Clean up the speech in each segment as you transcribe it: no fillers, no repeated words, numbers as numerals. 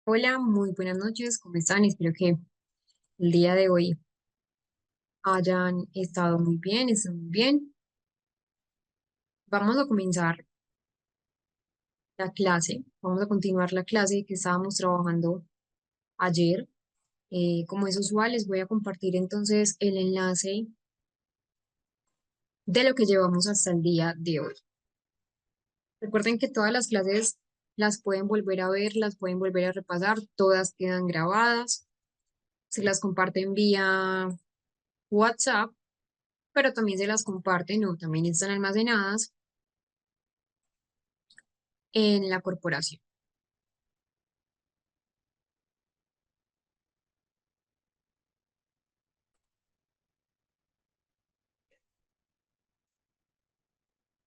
Hola, muy buenas noches, ¿cómo están? Espero que el día de hoy hayan estado muy bien, estén muy bien. Vamos a comenzar la clase, vamos a continuar la clase que estábamos trabajando ayer. Como es usual, les voy a compartir entonces el enlace de lo que llevamos hasta el día de hoy. Recuerden que todas las clases las pueden volver a ver, las pueden volver a repasar, todas quedan grabadas, se las comparten vía WhatsApp, pero también se las comparten o también están almacenadas en la corporación.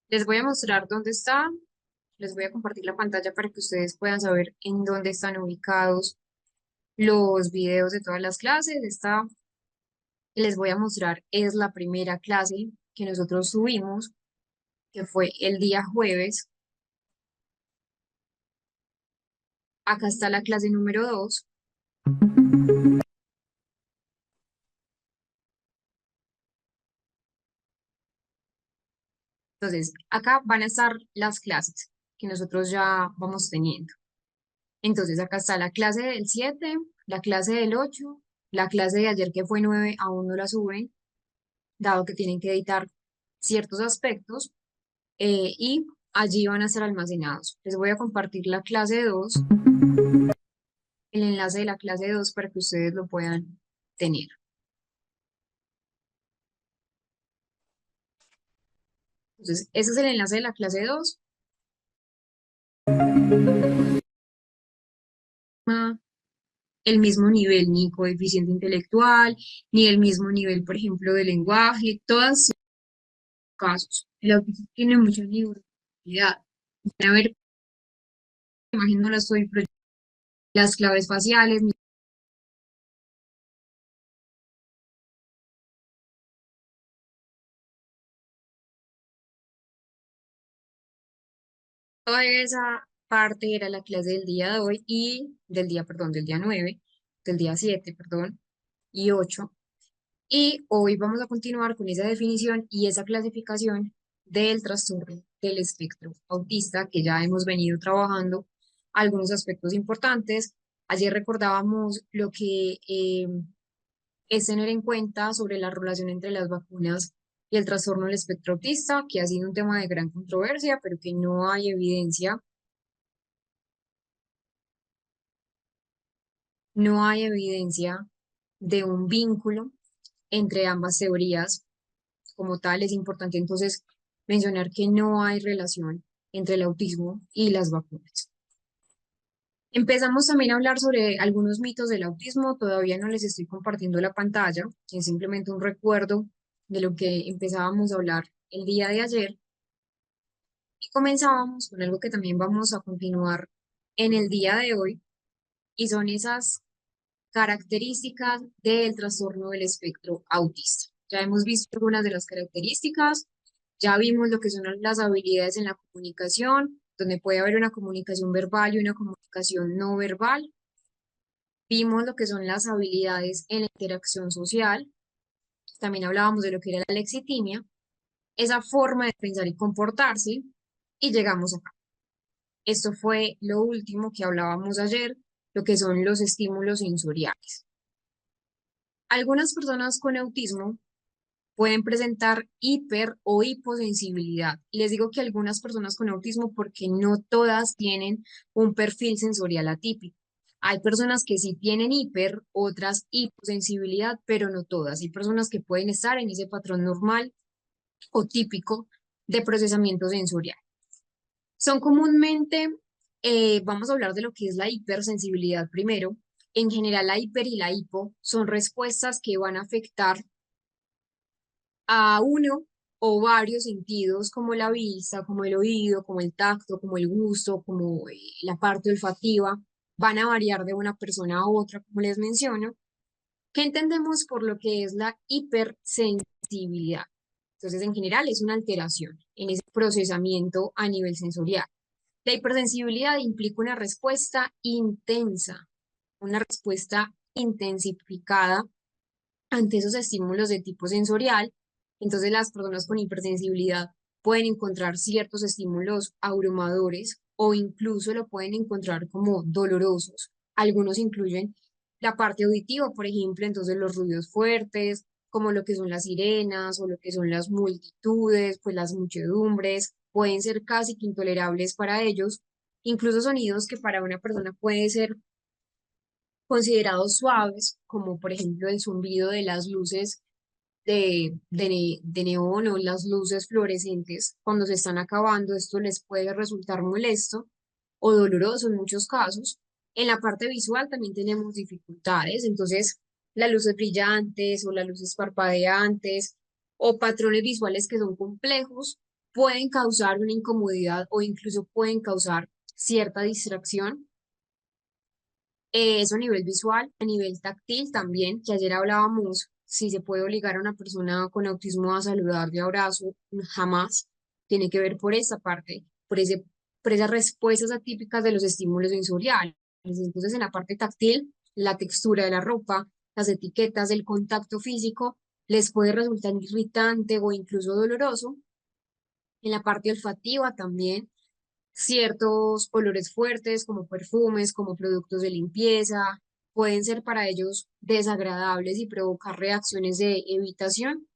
Les voy a mostrar dónde está, les voy a compartir la pantalla para que ustedes puedan saber en dónde están ubicados los videos de todas las clases. Esta les voy a mostrar es la primera clase que nosotros subimos, que fue el día jueves. Acá está la clase número 2. Entonces, acá van a estar las clases que nosotros ya vamos teniendo. Entonces, acá está la clase del 7, la clase del 8, la clase de ayer que fue 9 aún no la suben, dado que tienen que editar ciertos aspectos, y allí van a estar almacenados. Les voy a compartir la clase 2, el enlace de la clase 2 para que ustedes lo puedan tener. Entonces, ese es el enlace de la clase 2. Ah, el mismo nivel, ni coeficiente intelectual, ni el mismo nivel, por ejemplo, de lenguaje, todos son casos. El autismo tiene mucha neuroplasticidad. Van a ver, imagino las estoy proyectando, las claves faciales, toda esa parte era la clase del día de hoy y del día, perdón, del día 9, del día 7, perdón, y 8. Y hoy vamos a continuar con esa definición y esa clasificación del trastorno del espectro autista que ya hemos venido trabajando algunos aspectos importantes. Ayer recordábamos lo que es tener en cuenta sobre la relación entre las vacunas y el trastorno del espectro autista, que ha sido un tema de gran controversia, pero que no hay evidencia de un vínculo entre ambas teorías como tal. Es importante entonces mencionar que no hay relación entre el autismo y las vacunas. Empezamos también a hablar sobre algunos mitos del autismo. Todavía no les estoy compartiendo la pantalla, es simplemente un recuerdo de lo que empezábamos a hablar el día de ayer. Y comenzábamos con algo que también vamos a continuar en el día de hoy, y son esas características del trastorno del espectro autista. Ya hemos visto algunas de las características, ya vimos lo que son las habilidades en la comunicación, donde puede haber una comunicación verbal y una comunicación no verbal. Vimos lo que son las habilidades en la interacción social. También hablábamos de lo que era la lexitimia, esa forma de pensar y comportarse, y llegamos acá. Esto fue lo último que hablábamos ayer, lo que son los estímulos sensoriales. Algunas personas con autismo pueden presentar hiper o hiposensibilidad. Y les digo que algunas personas con autismo porque no todas tienen un perfil sensorial atípico. Hay personas que sí tienen hiper, otras hiposensibilidad, pero no todas. Hay personas que pueden estar en ese patrón normal o típico de procesamiento sensorial. Son comúnmente, vamos a hablar de lo que es la hipersensibilidad primero. En general, la hiper y la hipo son respuestas que van a afectar a uno o varios sentidos como la vista, como el oído, como el tacto, como el gusto, como la parte olfativa, van a variar de una persona a otra, como les menciono, ¿Qué entendemos por lo que es la hipersensibilidad? Entonces, en general, es una alteración en ese procesamiento a nivel sensorial. La hipersensibilidad implica una respuesta intensificada ante esos estímulos de tipo sensorial. Entonces, las personas con hipersensibilidad pueden encontrar ciertos estímulos abrumadores o incluso lo pueden encontrar como dolorosos. Algunos incluyen la parte auditiva, por ejemplo, entonces los ruidos fuertes, como lo que son las sirenas o lo que son las multitudes, pues las muchedumbres, pueden ser casi que intolerables para ellos. Incluso sonidos que para una persona puede ser considerados suaves, como por ejemplo el zumbido de las luces de neón o las luces fluorescentes, cuando se están acabando, esto les puede resultar molesto o doloroso en muchos casos. En la parte visual también tenemos dificultades, entonces las luces brillantes o las luces parpadeantes o patrones visuales que son complejos pueden causar una incomodidad o incluso pueden causar cierta distracción. Eso a nivel visual, a nivel táctil también, que ayer hablábamos, si se puede obligar a una persona con autismo a saludar de abrazo, jamás. Tiene que ver por esa parte, por esas respuestas atípicas de los estímulos sensoriales. Entonces, en la parte táctil, la textura de la ropa, las etiquetas, el contacto físico, les puede resultar irritante o incluso doloroso. En la parte olfativa también ciertos olores fuertes como perfumes, como productos de limpieza, pueden ser para ellos desagradables y provocar reacciones de evitación.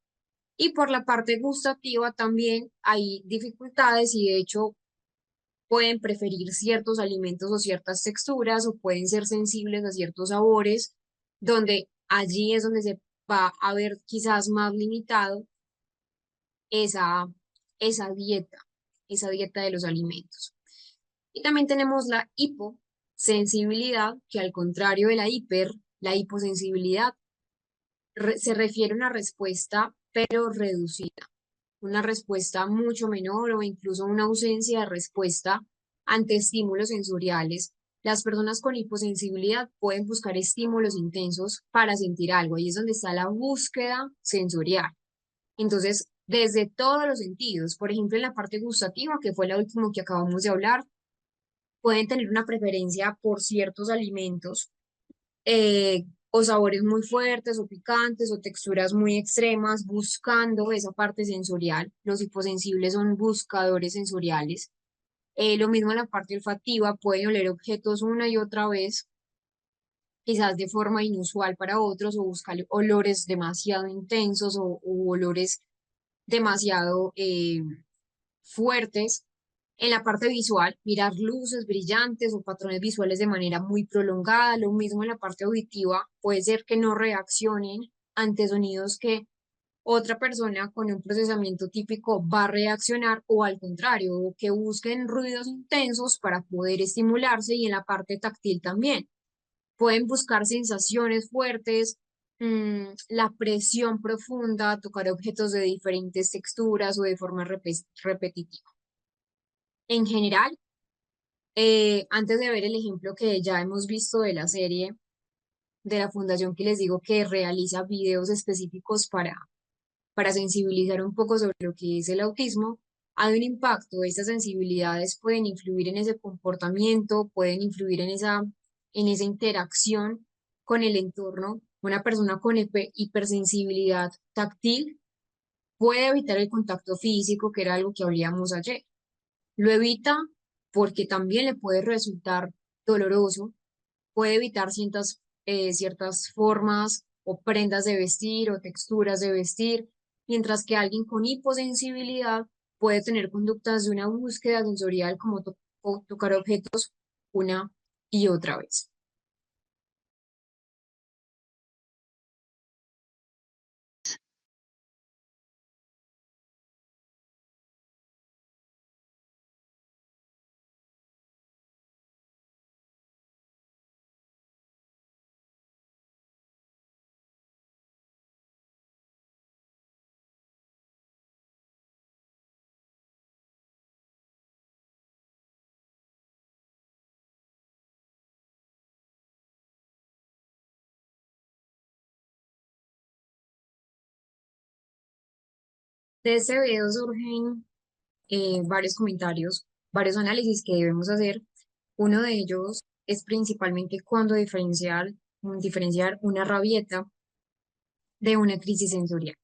Y por la parte gustativa también hay dificultades y de hecho pueden preferir ciertos alimentos o ciertas texturas o pueden ser sensibles a ciertos sabores, donde allí es donde se va a ver quizás más limitado esa, esa dieta de los alimentos. Y también tenemos la hiposensibilidad, que al contrario de la hiposensibilidad se refiere a una respuesta pero reducida, una respuesta mucho menor o incluso una ausencia de respuesta ante estímulos sensoriales. Las personas con hiposensibilidad pueden buscar estímulos intensos para sentir algo, y es donde está la búsqueda sensorial. Entonces, desde todos los sentidos, por ejemplo, en la parte gustativa, que fue la última que acabamos de hablar, pueden tener una preferencia por ciertos alimentos o sabores muy fuertes o picantes o texturas muy extremas, buscando esa parte sensorial. Los hiposensibles son buscadores sensoriales. Lo mismo en la parte olfativa, pueden oler objetos una y otra vez, quizás de forma inusual para otros, o buscar olores demasiado intensos o olores demasiado fuertes. En la parte visual, mirar luces brillantes o patrones visuales de manera muy prolongada. Lo mismo en la parte auditiva, puede ser que no reaccionen ante sonidos que otra persona con un procesamiento típico va a reaccionar, o al contrario, o que busquen ruidos intensos para poder estimularse. Y en la parte táctil también, pueden buscar sensaciones fuertes, la presión profunda, tocar objetos de diferentes texturas o de forma repetitiva. En general, antes de ver el ejemplo que ya hemos visto de la serie de la fundación que les digo que realiza videos específicos para sensibilizar un poco sobre lo que es el autismo, hay un impacto. Estas sensibilidades pueden influir en ese comportamiento, pueden influir en esa interacción con el entorno. Una persona con hipersensibilidad táctil puede evitar el contacto físico, que era algo que hablábamos ayer. Lo evita porque también le puede resultar doloroso, puede evitar ciertas formas o prendas de vestir o texturas de vestir, mientras que alguien con hiposensibilidad puede tener conductas de una búsqueda sensorial como tocar objetos una y otra vez. De este video surgen varios comentarios, varios análisis que debemos hacer. Uno de ellos es principalmente cuándo diferenciar una rabieta de una crisis sensorial.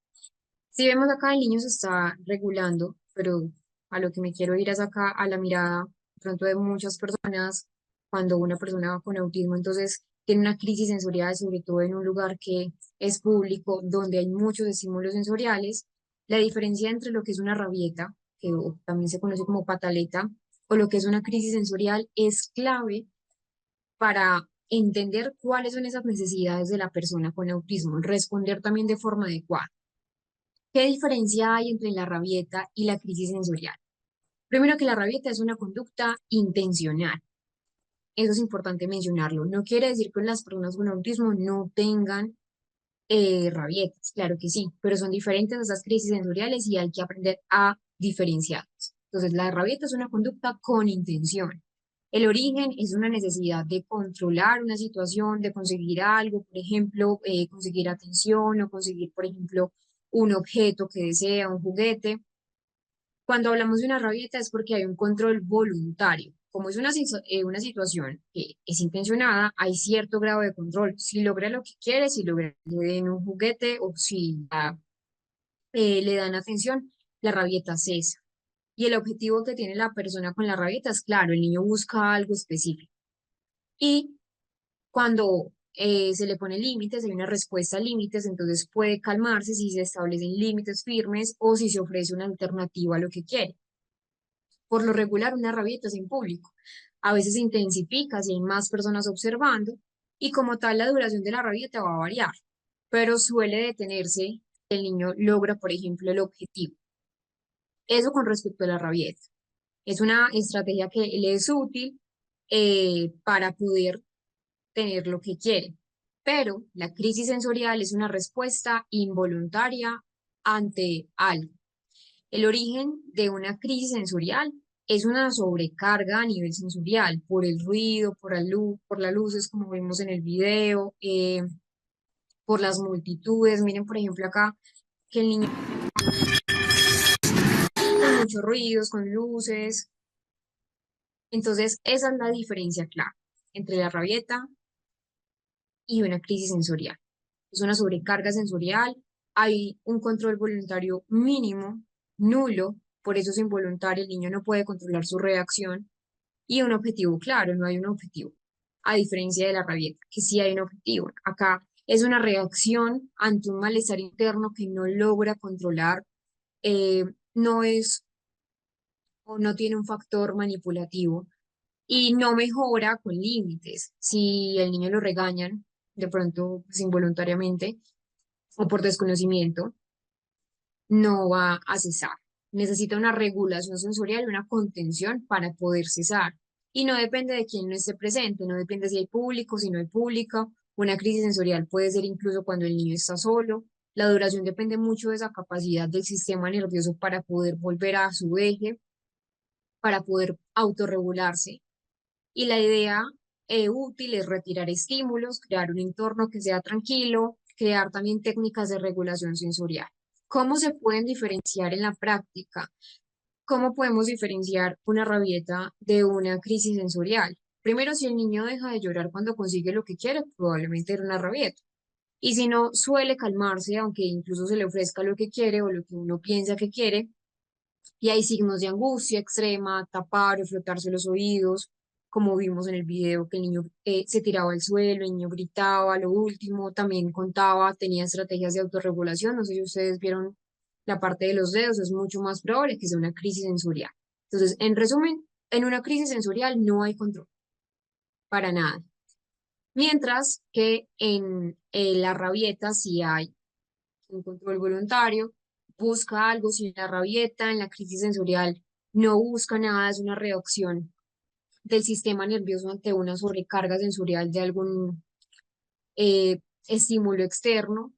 Si vemos acá, el niño se está regulando, pero a lo que me quiero ir es acá a la mirada pronto de muchas personas cuando una persona con autismo entonces tiene una crisis sensorial, sobre todo en un lugar que es público, donde hay muchos estímulos sensoriales. La diferencia entre lo que es una rabieta, que también se conoce como pataleta, o lo que es una crisis sensorial es clave para entender cuáles son esas necesidades de la persona con autismo, responder también de forma adecuada. ¿Qué diferencia hay entre la rabieta y la crisis sensorial? Primero que la rabieta es una conducta intencional. Eso es importante mencionarlo. No quiere decir que las personas con autismo no tengan rabietas, claro que sí, pero son diferentes esas crisis sensoriales y hay que aprender a diferenciarlas. Entonces, la rabieta es una conducta con intención. El origen es una necesidad de controlar una situación, de conseguir algo, por ejemplo, conseguir atención o conseguir, por ejemplo, un objeto que desea, un juguete. Cuando hablamos de una rabieta es porque hay un control voluntario. Como es una situación que es intencionada, hay cierto grado de control. Si logra lo que quiere, si logra que le den un juguete o si le dan atención, la rabieta cesa. Y el objetivo que tiene la persona con la rabieta es claro, el niño busca algo específico. Y cuando se le pone límites, hay una respuesta a límites, entonces puede calmarse si se establecen límites firmes o si se ofrece una alternativa a lo que quiere. Por lo regular, una rabieta es en público. A veces se intensifica si hay más personas observando y como tal la duración de la rabieta va a variar, pero suele detenerse si el niño logra, por ejemplo, el objetivo. Eso con respecto a la rabieta. Es una estrategia que le es útil para poder tener lo que quiere. Pero la crisis sensorial es una respuesta involuntaria ante algo. El origen de una crisis sensorial es una sobrecarga a nivel sensorial por el ruido, por las luces, como vemos en el video, por las multitudes. Miren, por ejemplo, acá que el niño con muchos ruidos, con luces. Entonces, esa es la diferencia clara entre la rabieta y una crisis sensorial. Es una sobrecarga sensorial, hay un control voluntario mínimo, nulo, por eso es involuntario, el niño no puede controlar su reacción y un objetivo claro, no hay un objetivo, a diferencia de la rabieta, que sí hay un objetivo. Acá es una reacción ante un malestar interno que no logra controlar, eh, no es o no tiene un factor manipulativo y no mejora con límites. Si el niño lo regañan, de pronto pues, involuntariamente o por desconocimiento, no va a cesar. Necesita una regulación sensorial y una contención para poder cesar. Y no depende de quién no esté presente, no depende si hay público, si no hay público. Una crisis sensorial puede ser incluso cuando el niño está solo. La duración depende mucho de esa capacidad del sistema nervioso para poder volver a su eje, para poder autorregularse. Y la idea útil es retirar estímulos, crear un entorno que sea tranquilo, crear también técnicas de regulación sensorial. ¿Cómo se pueden diferenciar en la práctica? ¿Cómo podemos diferenciar una rabieta de una crisis sensorial? Primero, si el niño deja de llorar cuando consigue lo que quiere, probablemente era una rabieta. Y si no suele calmarse, aunque incluso se le ofrezca lo que quiere o lo que uno piensa que quiere, y hay signos de angustia extrema, tapar o frotarse los oídos, como vimos en el video, que el niño se tiraba al suelo, el niño gritaba, lo último, también contaba, tenía estrategias de autorregulación, no sé si ustedes vieron la parte de los dedos, es mucho más probable que sea una crisis sensorial. Entonces, en resumen, en una crisis sensorial no hay control, para nada. Mientras que en la rabieta sí hay un control voluntario, busca algo, si la rabieta en la crisis sensorial no busca nada, es una reacción del sistema nervioso ante una sobrecarga sensorial de algún estímulo externo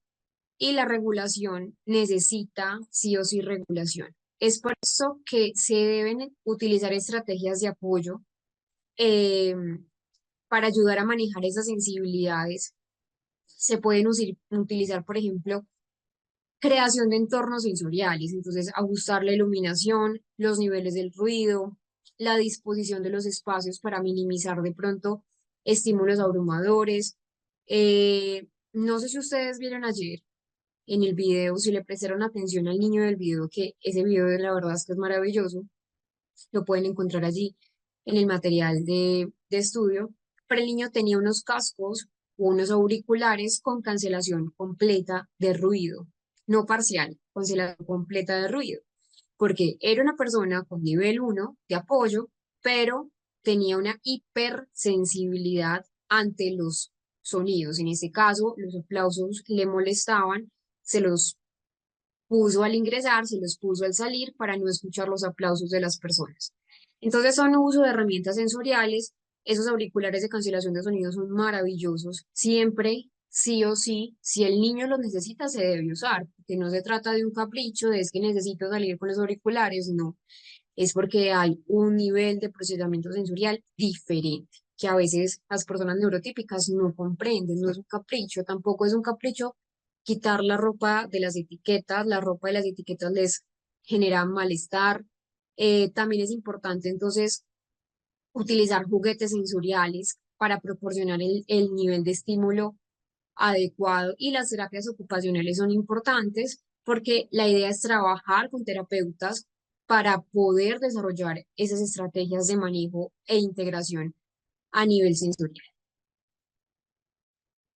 y la regulación necesita sí o sí regulación. Es por eso que se deben utilizar estrategias de apoyo eh, para ayudar a manejar esas sensibilidades. Se pueden utilizar, por ejemplo, Creación de entornos sensoriales, entonces ajustar la iluminación, los niveles del ruido, la disposición de los espacios para minimizar de pronto estímulos abrumadores. No sé si ustedes vieron ayer en el video, si le prestaron atención al niño del video, que ese video la verdad es que es maravilloso, lo pueden encontrar allí en el material de estudio, pero el niño tenía unos cascos o unos auriculares con cancelación completa de ruido, no parcial, cancelación completa de ruido, porque era una persona con nivel 1 de apoyo, pero tenía una hipersensibilidad ante los sonidos. En este caso, los aplausos le molestaban, se los puso al ingresar, se los puso al salir para no escuchar los aplausos de las personas. Entonces son uso de herramientas sensoriales. Esos auriculares de cancelación de sonido son maravillosos. Siempre, sí o sí, si el niño los necesita, se debe usar, porque no se trata de un capricho, de es que necesito salir con los auriculares, no. Es porque hay un nivel de procesamiento sensorial diferente, que a veces las personas neurotípicas no comprenden, no es un capricho, tampoco es un capricho quitar la ropa de las etiquetas, la ropa de las etiquetas les genera malestar. También es importante entonces utilizar juguetes sensoriales para proporcionar el nivel de estímulo adecuado, y las terapias ocupacionales son importantes porque la idea es trabajar con terapeutas para poder desarrollar esas estrategias de manejo e integración a nivel sensorial.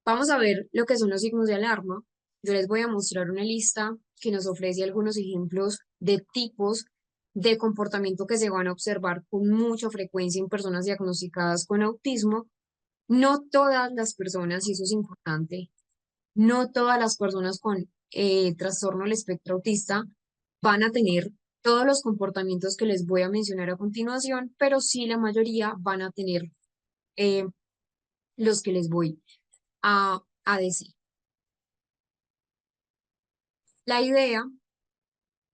Vamos a ver lo que son los signos de alarma. Yo les voy a mostrar una lista que nos ofrece algunos ejemplos de tipos de comportamiento que se van a observar con mucha frecuencia en personas diagnosticadas con autismo. No todas las personas, y eso es importante, no todas las personas con trastorno del espectro autista van a tener todos los comportamientos que les voy a mencionar a continuación, pero sí la mayoría van a tener eh, los que les voy a decir. La idea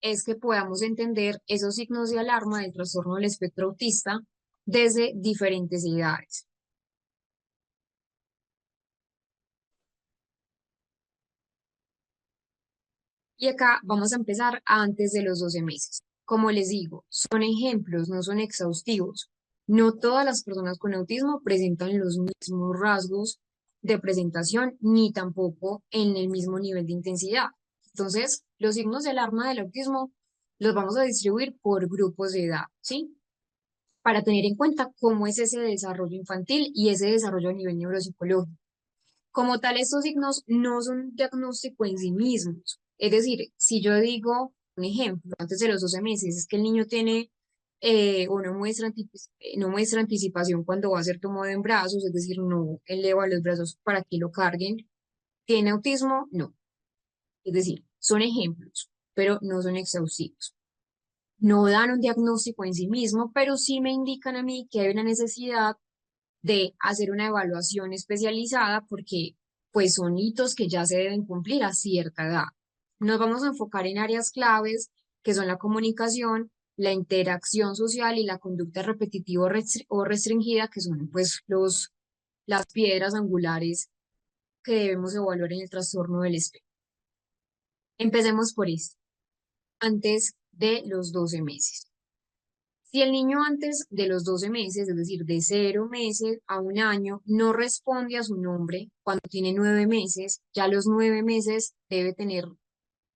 es que podamos entender esos signos de alarma del trastorno del espectro autista desde diferentes edades. Y acá vamos a empezar antes de los 12 meses. Como les digo, son ejemplos, no son exhaustivos. No todas las personas con autismo presentan los mismos rasgos de presentación, ni tampoco en el mismo nivel de intensidad. Entonces, los signos de alarma del autismo los vamos a distribuir por grupos de edad, ¿sí? Para tener en cuenta cómo es ese desarrollo infantil y ese desarrollo a nivel neuropsicológico. Como tal, estos signos no son un diagnóstico en sí mismos. Es decir, si yo digo, un ejemplo, antes de los 12 meses, es que el niño tiene o no muestra anticipación cuando va a ser tomado en brazos, es decir, no eleva los brazos para que lo carguen. ¿Tiene autismo? No. Es decir, son ejemplos, pero no son exhaustivos. No dan un diagnóstico en sí mismo, pero sí me indican a mí que hay una necesidad de hacer una evaluación especializada porque pues son hitos que ya se deben cumplir a cierta edad. Nos vamos a enfocar en áreas claves que son la comunicación, la interacción social y la conducta repetitiva o restringida, que son pues las piedras angulares que debemos evaluar en el trastorno del espectro. Empecemos por esto, antes de los 12 meses. Si el niño antes de los 12 meses, es decir, de 0 meses a 1 año, no responde a su nombre, cuando tiene 9 meses, ya a los 9 meses debe tener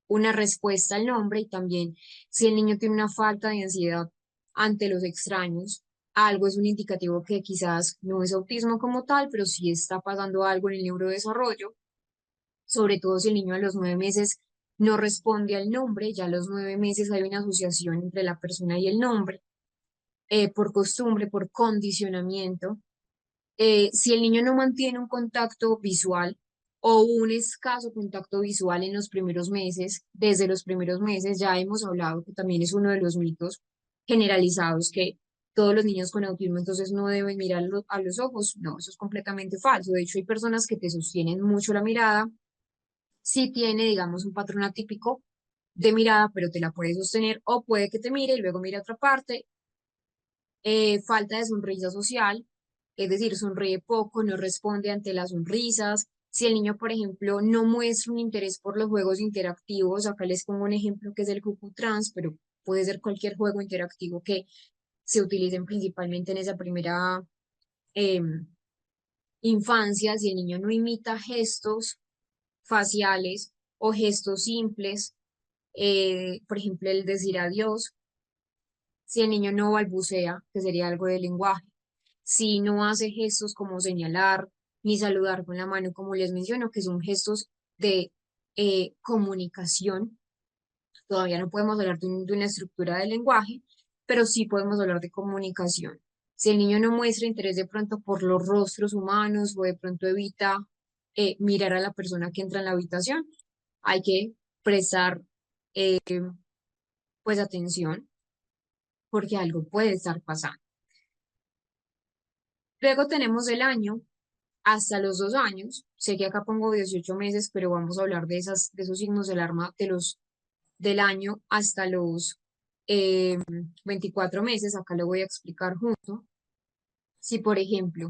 una respuesta al nombre. Y también si el niño tiene una falta de ansiedad ante los extraños, algo es un indicativo que quizás no es autismo como tal, pero sí está pasando algo en el neurodesarrollo, sobre todo si el niño a los 9 meses no responde al nombre, ya a los 9 meses hay una asociación entre la persona y el nombre, por costumbre, por condicionamiento. Si el niño no mantiene un contacto visual o un escaso contacto visual en los primeros meses, desde los primeros meses, ya hemos hablado que también es uno de los mitos generalizados, que todos los niños con autismo entonces no deben mirar a los ojos. No, eso es completamente falso. De hecho, hay personas que te sostienen mucho la mirada. Si tiene, digamos, un patrón atípico de mirada, pero te la puede sostener, o puede que te mire y luego mire a otra parte. Falta de sonrisa social, es decir, sonríe poco, no responde ante las sonrisas, Si el niño, por ejemplo, no muestra un interés por los juegos interactivos, acá les pongo un ejemplo que es el Trans, pero puede ser cualquier juego interactivo que se utilicen principalmente en esa primera em, infancia, si el niño no imita gestos faciales o gestos simples, por ejemplo, el decir adiós, si el niño no balbucea, que sería algo de lenguaje, si no hace gestos como señalar ni saludar con la mano, como les menciono, que son gestos de comunicación. Todavía no podemos hablar de una estructura del lenguaje, pero sí podemos hablar de comunicación. Si el niño no muestra interés de pronto por los rostros humanos o de pronto evita mirar a la persona que entra en la habitación, hay que prestar pues atención porque algo puede estar pasando. Luego tenemos el año hasta los 2 años. Sé que acá pongo 18 meses, pero vamos a hablar de esos signos de alarma del año hasta los 24 meses. Acá lo voy a explicar junto. Si, por ejemplo,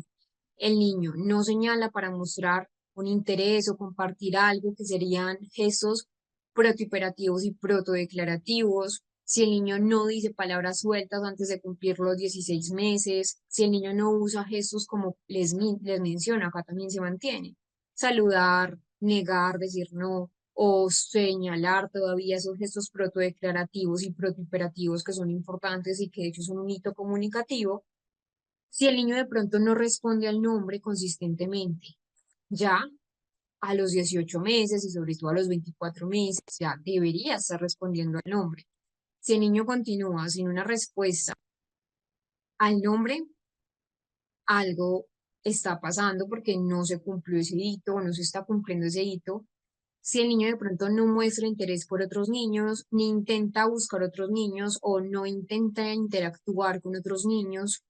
el niño no señala para mostrar un interés o compartir algo que serían gestos protoperativos y protodeclarativos, si el niño no dice palabras sueltas antes de cumplir los 16 meses, si el niño no usa gestos como les menciono, acá también se mantiene. Saludar, negar, decir no, o señalar todavía esos gestos protodeclarativos y protoperativos que son importantes y que de hecho son un hito comunicativo. Si el niño de pronto no responde al nombre consistentemente, ya a los 18 meses y sobre todo a los 24 meses, ya debería estar respondiendo al nombre. Si el niño continúa sin una respuesta al nombre, algo está pasando porque no se cumplió ese hito o no se está cumpliendo ese hito. Si el niño de pronto no muestra interés por otros niños, ni intenta buscar otros niños o no intenta interactuar con otros niños,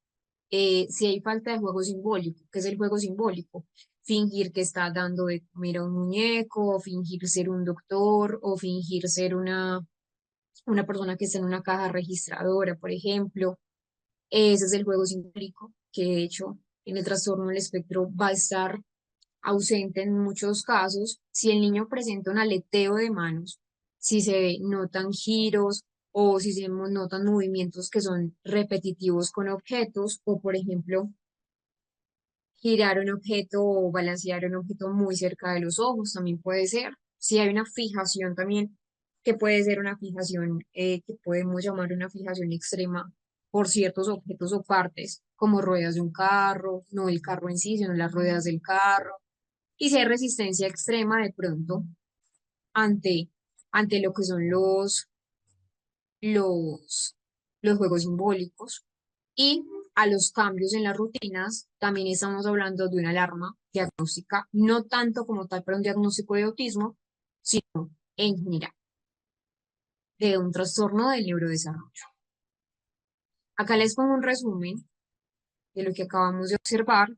si hay falta de juego simbólico. ¿Qué es el juego simbólico? Fingir que está dando de comer a un muñeco, o fingir ser un doctor, o fingir ser una persona que está en una caja registradora, por ejemplo. Ese es el juego simbólico, que de hecho en el trastorno del espectro va a estar ausente en muchos casos. Si el niño presenta un aleteo de manos, si se notan giros o si se notan movimientos que son repetitivos con objetos, o por ejemplo, girar un objeto o balancear un objeto muy cerca de los ojos, también puede ser. Si hay una fijación también, que puede ser una fijación que podemos llamar una fijación extrema por ciertos objetos o partes, como ruedas de un carro, no el carro en sí, sino las ruedas del carro. Y si hay resistencia extrema de pronto ante, ante lo que son los, los juegos simbólicos y a los cambios en las rutinas, también estamos hablando de una alarma diagnóstica, no tanto como tal para un diagnóstico de autismo, sino en general, de un trastorno del neurodesarrollo. Acá les pongo un resumen de lo que acabamos de observar,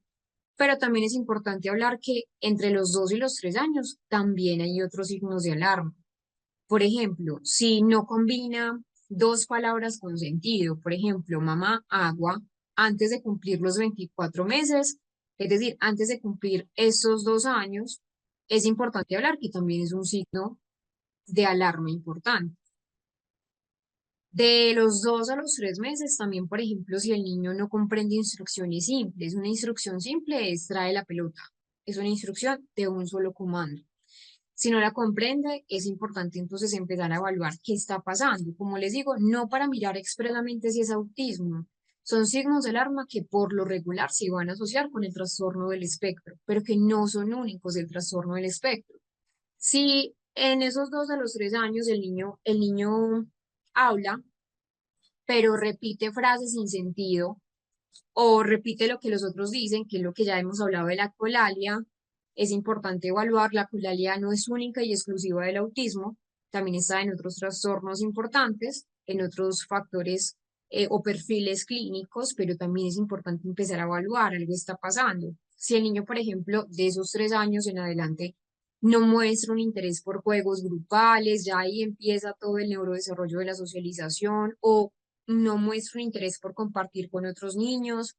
pero también es importante hablar que entre los 2 y los 3 años también hay otros signos de alarma. Por ejemplo, si no combina dos palabras con sentido, por ejemplo, mamá, agua, antes de cumplir los 24 meses, es decir, antes de cumplir estos 2 años, es importante hablar que también es un signo de alarma importante. De los 2 a los 3 meses, también, por ejemplo, si el niño no comprende instrucciones simples, una instrucción simple es trae la pelota, es una instrucción de un solo comando. Si no la comprende, es importante entonces empezar a evaluar qué está pasando. Como les digo, no para mirar expresamente si es autismo. Son signos de alarma que por lo regular se van a asociar con el trastorno del espectro, pero que no son únicos del trastorno del espectro. Si en esos 2 a los 3 años el niño habla, pero repite frases sin sentido, o repite lo que los otros dicen, que es lo que ya hemos hablado de la colalia. Es importante evaluar, la colalia no es única y exclusiva del autismo, también está en otros trastornos importantes, en otros factores o perfiles clínicos, pero también es importante empezar a evaluar, algo está pasando. Si el niño, por ejemplo, de esos 3 años en adelante, no muestra un interés por juegos grupales, ya ahí empieza todo el neurodesarrollo de la socialización, o no muestra un interés por compartir con otros niños,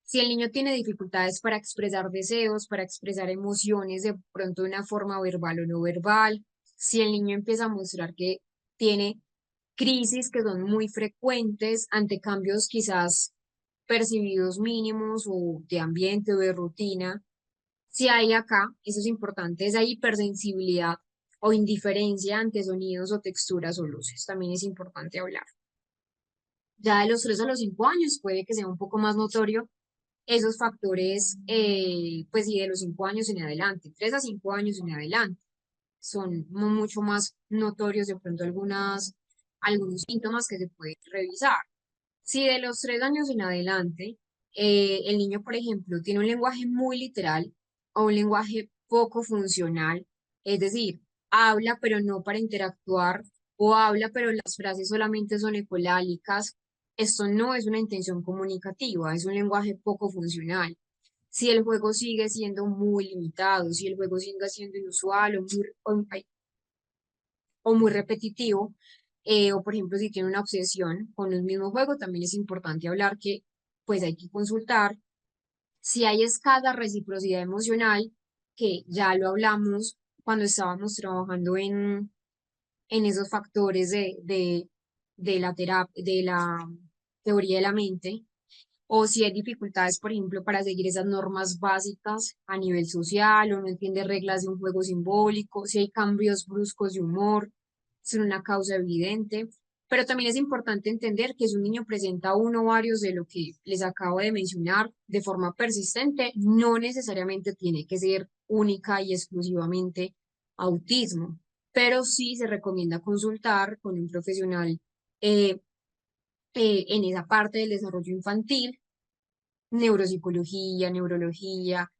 Si el niño tiene dificultades para expresar deseos, para expresar emociones de pronto de una forma verbal o no verbal, si el niño empieza a mostrar que tiene crisis que son muy frecuentes ante cambios quizás percibidos mínimos o de ambiente o de rutina, si hay acá, eso es importante, esa hipersensibilidad o indiferencia ante sonidos o texturas o luces, también es importante hablar. Ya de los 3 a los 5 años puede que sea un poco más notorio esos factores, pues y de los 5 años en adelante, 3 a 5 años en adelante, son mucho más notorios de pronto algunos síntomas que se pueden revisar. Si de los 3 años en adelante, el niño, por ejemplo, tiene un lenguaje muy literal o un lenguaje poco funcional, es decir, habla pero no para interactuar o habla pero las frases solamente son ecolálicas, esto no es una intención comunicativa, es un lenguaje poco funcional. Si el juego sigue siendo muy limitado, si el juego sigue siendo inusual o muy repetitivo, o por ejemplo si tiene una obsesión con un mismo juego, también es importante hablar que pues hay que consultar si hay escasa reciprocidad emocional, que ya lo hablamos cuando estábamos trabajando en esos factores de la terapia, de la teoría de la mente, o si hay dificultades, por ejemplo, para seguir esas normas básicas a nivel social, o no entiende reglas de un juego simbólico, si hay cambios bruscos de humor, son una causa evidente. Pero también es importante entender que si un niño presenta uno o varios de lo que les acabo de mencionar de forma persistente, no necesariamente tiene que ser única y exclusivamente autismo, pero sí se recomienda consultar con un profesional eh, en esa parte del desarrollo infantil, neuropsicología, neurología,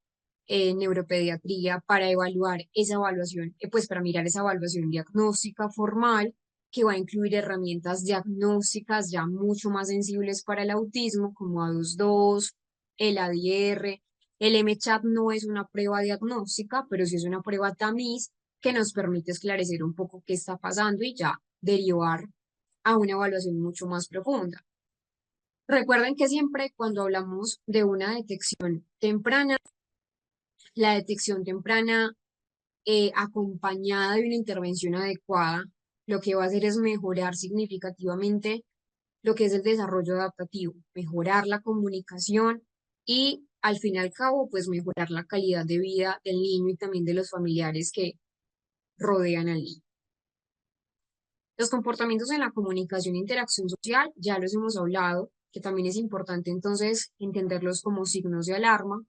neuropediatría, para evaluar esa evaluación, pues para mirar esa evaluación diagnóstica formal, que va a incluir herramientas diagnósticas ya mucho más sensibles para el autismo, como A22, el ADR. El MCHAT no es una prueba diagnóstica, pero sí es una prueba tamiz que nos permite esclarecer un poco qué está pasando y ya derivar a una evaluación mucho más profunda. Recuerden que siempre cuando hablamos de una detección temprana, la detección temprana acompañada de una intervención adecuada, lo que va a hacer es mejorar significativamente lo que es el desarrollo adaptativo, mejorar la comunicación y al fin y al cabo, pues mejorar la calidad de vida del niño y también de los familiares que rodean al niño. Los comportamientos en la comunicación e interacción social, ya los hemos hablado, que también es importante entonces entenderlos como signos de alarma.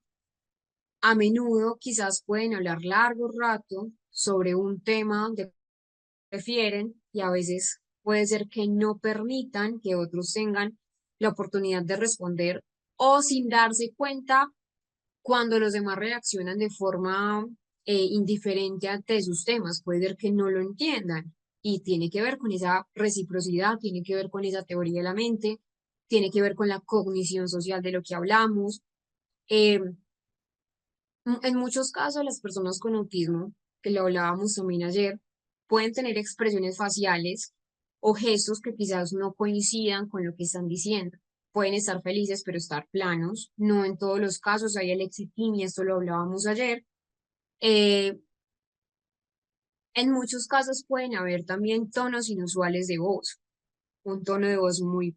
A menudo quizás pueden hablar largo rato sobre un tema de que prefieren y a veces puede ser que no permitan que otros tengan la oportunidad de responder o sin darse cuenta cuando los demás reaccionan de forma indiferente ante sus temas. Puede ser que no lo entiendan y tiene que ver con esa reciprocidad, tiene que ver con esa teoría de la mente, tiene que ver con la cognición social de lo que hablamos. Eh, en muchos casos, las personas con autismo, que lo hablábamos también ayer, pueden tener expresiones faciales o gestos que quizás no coincidan con lo que están diciendo. Pueden estar felices, pero estar planos. No en todos los casos hay alexitimia, esto lo hablábamos ayer. Eh, en muchos casos pueden haber también tonos inusuales de voz, un tono de voz muy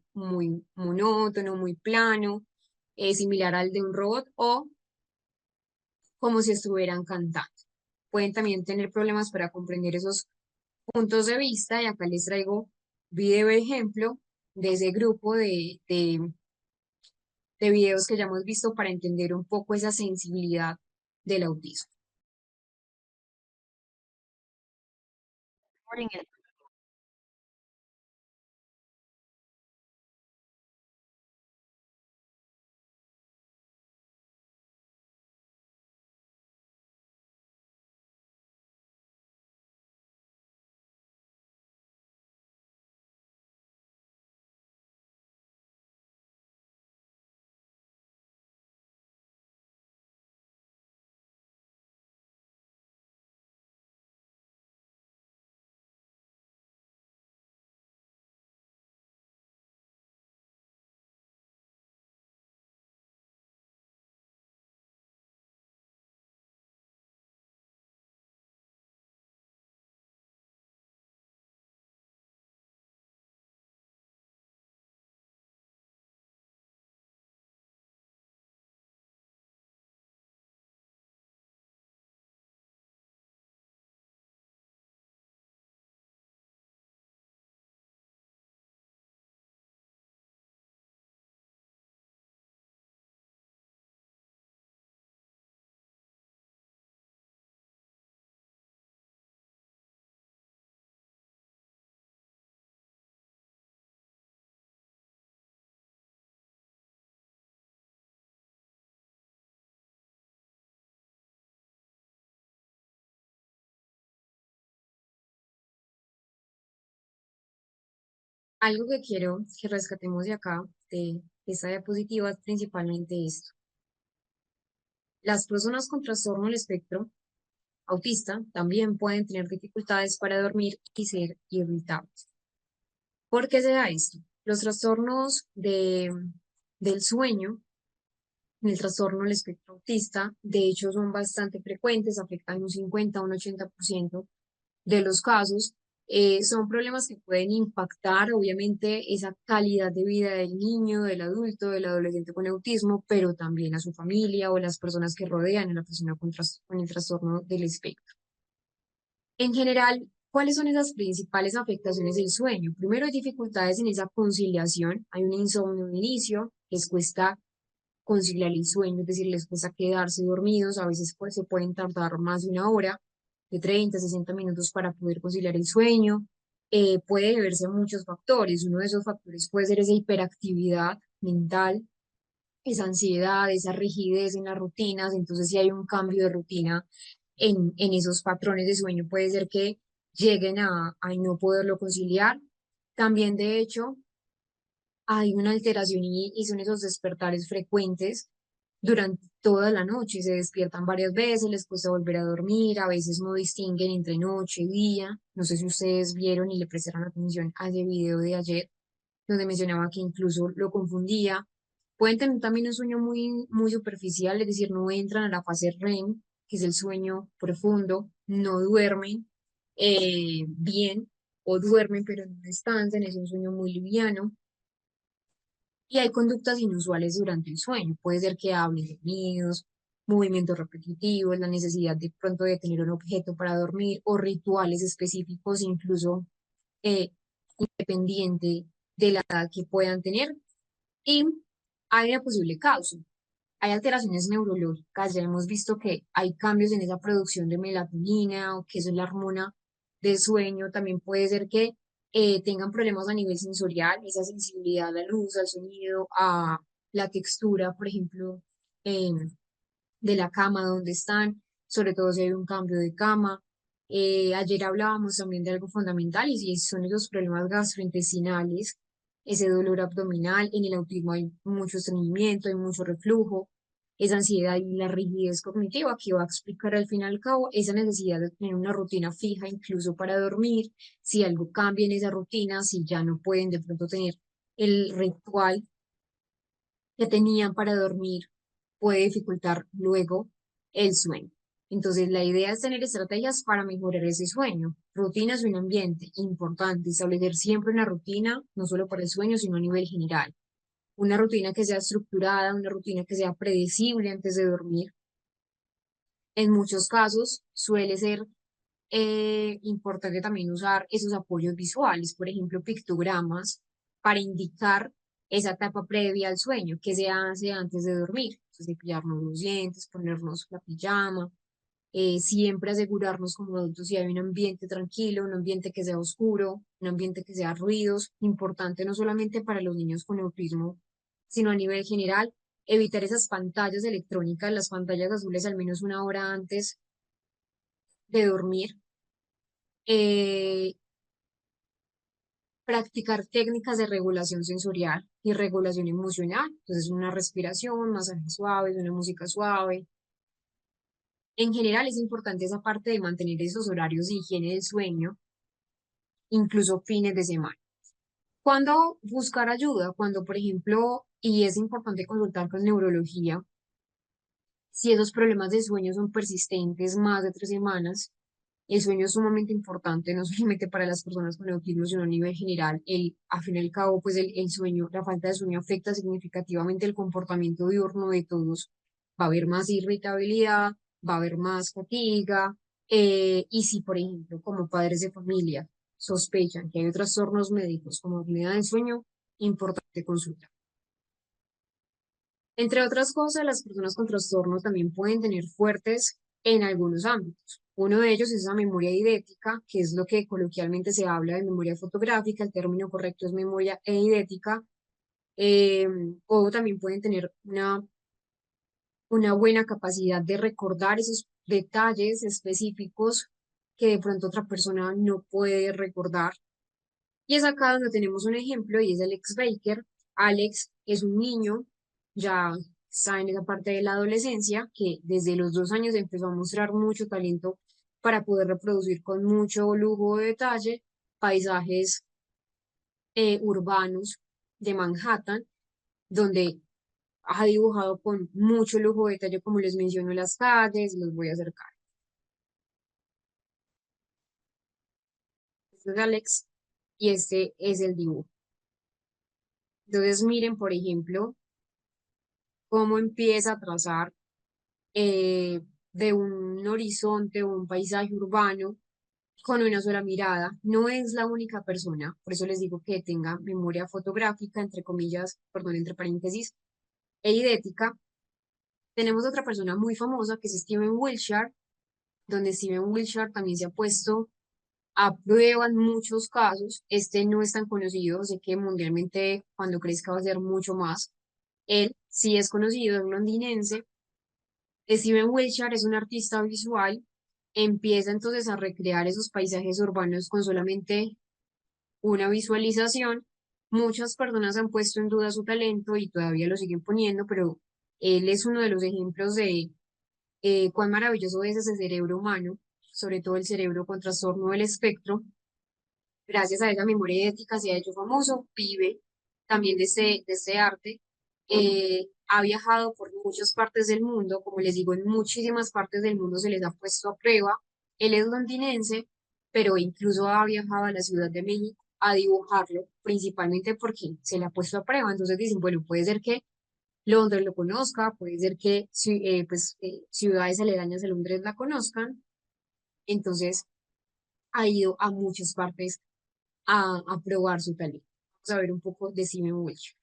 monótono, muy plano, similar al de un robot o como si estuvieran cantando. Pueden también tener problemas para comprender esos puntos de vista y acá les traigo video ejemplo de ese grupo de videos que ya hemos visto para entender un poco esa sensibilidad del autismo. Algo que quiero que rescatemos de acá, de esta diapositiva, es principalmente esto. Las personas con trastorno del espectro autista también pueden tener dificultades para dormir y ser irritables. ¿Por qué se da esto? Los trastornos del sueño, el trastorno del espectro autista, de hecho son bastante frecuentes, afectan un 50 a un 80% de los casos. Son problemas que pueden impactar, obviamente, esa calidad de vida del niño, del adulto, del adolescente con autismo, pero también a su familia o las personas que rodean a la persona con el trastorno del espectro. En general, ¿cuáles son esas principales afectaciones del sueño? Primero, hay dificultades en esa conciliación. Hay un insomnio de inicio, les cuesta conciliar el sueño, es decir, les cuesta quedarse dormidos. A veces pues, se pueden tardar más de una hora, de 30 a 60 minutos para poder conciliar el sueño. Puede deberse a muchos factores. Uno de esos factores puede ser esa hiperactividad mental, esa ansiedad, esa rigidez en las rutinas. Entonces, si hay un cambio de rutina en esos patrones de sueño, puede ser que lleguen a no poderlo conciliar. También, de hecho, hay una alteración y son esos despertares frecuentes durante toda la noche. Se despiertan varias veces, les cuesta volver a dormir, a veces no distinguen entre noche y día. No sé si ustedes vieron y le prestaron atención a ese video de ayer, donde mencionaba que incluso lo confundía. Pueden tener también un sueño muy superficial, es decir, no entran a la fase REM, que es el sueño profundo, no duermen bien o duermen pero no descansan, es un sueño muy liviano. Y hay conductas inusuales durante el sueño. Puede ser que hablen dormidos, movimientos repetitivos, la necesidad de pronto de tener un objeto para dormir o rituales específicos, incluso eh, independiente de la edad que puedan tener. Y hay una posible causa. Hay alteraciones neurológicas, ya hemos visto que hay cambios en esa producción de melatonina o que eso es la hormona del sueño. También puede ser que tengan problemas a nivel sensorial, esa sensibilidad a la luz, al sonido, a la textura, por ejemplo, de la cama donde están, sobre todo si hay un cambio de cama. Ayer hablábamos también de algo fundamental y son esos problemas gastrointestinales, ese dolor abdominal. En el autismo hay mucho estreñimiento, hay mucho reflujo, esa ansiedad y la rigidez cognitiva que va a explicar al fin y al cabo esa necesidad de tener una rutina fija incluso para dormir. Si algo cambia en esa rutina, si ya no pueden de pronto tener el ritual que tenían para dormir, puede dificultar luego el sueño. Entonces, la idea es tener estrategias para mejorar ese sueño. Rutinas y un ambiente importante, establecer siempre una rutina, no solo para el sueño, sino a nivel general. Una rutina que sea estructurada, una rutina que sea predecible antes de dormir. En muchos casos suele ser importante también usar esos apoyos visuales, por ejemplo, pictogramas, para indicar esa etapa previa al sueño, que se hace antes de dormir. Entonces, cepillarnos los dientes, ponernos la pijama, siempre asegurarnos como adultos si hay un ambiente tranquilo, un ambiente que sea oscuro, un ambiente que sea ruidos, importante no solamente para los niños con autismo, sino a nivel general, evitar esas pantallas electrónicas, las pantallas azules al menos una hora antes de dormir. eh, Practicar técnicas de regulación sensorial y regulación emocional. Entonces, una respiración, masajes suaves, una música suave. En general, es importante esa parte de mantener esos horarios de higiene del sueño, incluso fines de semana. ¿Cuándo buscar ayuda? Cuando, por ejemplo, y es importante consultar con neurología, si esos problemas de sueño son persistentes más de 3 semanas. El sueño es sumamente importante, no solamente para las personas con autismo, sino a nivel general. Al fin y al cabo, pues el sueño, la falta de sueño afecta significativamente el comportamiento diurno de todos. Va a haber más irritabilidad, va a haber más fatiga, y si, por ejemplo, como padres de familia sospechan que hay otros trastornos médicos como apnea del sueño, importante consulta. Entre otras cosas, las personas con trastorno también pueden tener fuertes en algunos ámbitos. Uno de ellos es la memoria eidética, que es lo que coloquialmente se habla de memoria fotográfica. El término correcto es memoria eidética. Eh, o también pueden tener una buena capacidad de recordar esos detalles específicos que de pronto otra persona no puede recordar. Y es acá donde tenemos un ejemplo y es Alex Baker. Alex es un niño, ya está en esa parte de la adolescencia, que desde los 2 años empezó a mostrar mucho talento para poder reproducir con mucho lujo de detalle paisajes urbanos de Manhattan, donde ha dibujado con mucho lujo de detalle, como les menciono, las calles, los voy a acercar. Este es Alex y este es el dibujo. Entonces miren, por ejemplo, cómo empieza a trazar eh, de un horizonte o un paisaje urbano con una sola mirada. No es la única persona, por eso les digo que tenga memoria fotográfica, entre comillas, perdón, entre paréntesis, e idética. Tenemos otra persona muy famosa que es Steven Wilshire, donde Steven Wilshire también se ha puesto a prueba en muchos casos. Este no es tan conocido, sé que mundialmente cuando crezca va a ser mucho más. Él sí es conocido, es londinense. Steven Wilshire es un artista visual, empieza entonces a recrear esos paisajes urbanos con solamente una visualización. Muchas personas han puesto en duda su talento y todavía lo siguen poniendo, pero él es uno de los ejemplos de cuán maravilloso es ese cerebro humano, sobre todo el cerebro con trastorno del espectro. Gracias a esa memoria ética se ha hecho famoso, vive también de este arte. Ha viajado por muchas partes del mundo, como les digo, en muchísimas partes del mundo se les ha puesto a prueba. Él es londinense, pero incluso ha viajado a la Ciudad de México a dibujarlo, principalmente porque se le ha puesto a prueba. Entonces dicen, bueno, puede ser que Londres lo conozca, puede ser que ciudades aledañas a Londres la conozcan. Entonces ha ido a muchas partes a probar su talento. Vamos a ver un poco de Steven Wilshire.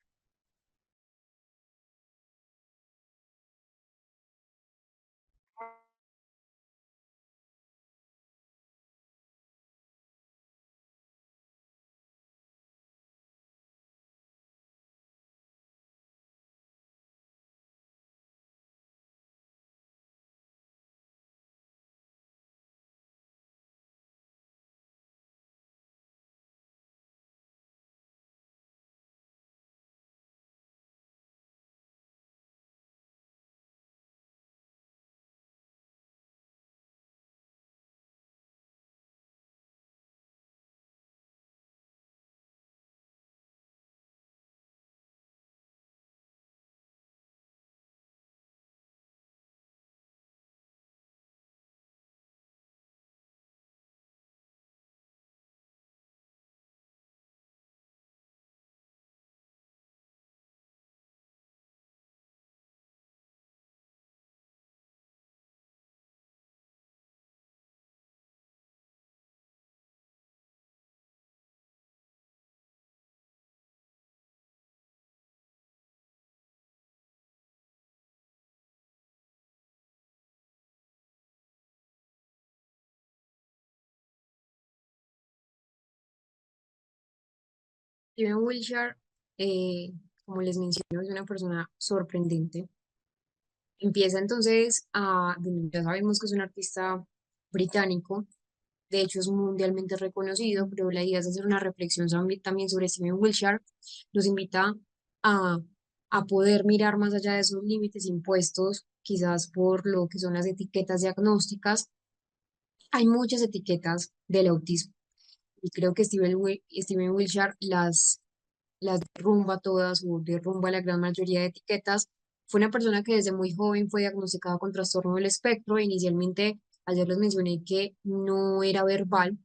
Steven Wilshire, eh, como les menciono, es una persona sorprendente. Empieza entonces bueno, ya sabemos que es un artista británico, de hecho es mundialmente reconocido, pero la idea es hacer una reflexión también sobre Steven Wilshire. Nos invita a, a poder mirar más allá de esos límites impuestos, quizás por lo que son las etiquetas diagnósticas. Hay muchas etiquetas del autismo y creo que Steven Wilshire las derrumba todas o derrumba la gran mayoría de etiquetas. Fue una persona que desde muy joven fue diagnosticada con trastorno del espectro. Inicialmente, ayer les mencioné que no era verbal,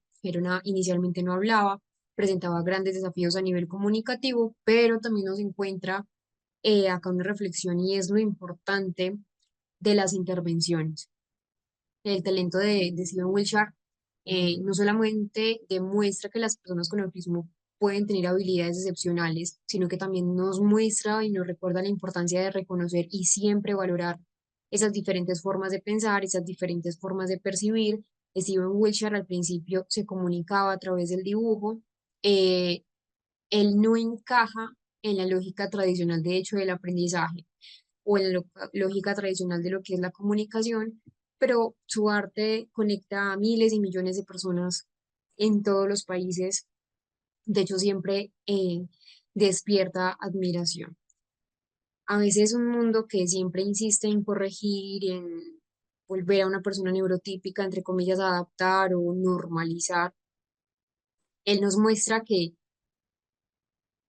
inicialmente no hablaba, presentaba grandes desafíos a nivel comunicativo, pero también nos encuentra acá una reflexión y es lo importante de las intervenciones. El talento de Steven Wilshire no solamente demuestra que las personas con autismo pueden tener habilidades excepcionales, sino que también nos muestra y nos recuerda la importancia de reconocer y siempre valorar esas diferentes formas de pensar, esas diferentes formas de percibir. Steven Wilshire al principio se comunicaba a través del dibujo. eh, Él no encaja en la lógica tradicional, de hecho, del aprendizaje o en la lógica tradicional de lo que es la comunicación, pero su arte conecta a miles y millones de personas en todos los países De hecho, siempre despierta admiración. A veces un mundo que siempre insiste en corregir, en volver a una persona neurotípica, entre comillas, adaptar o normalizar, él nos muestra que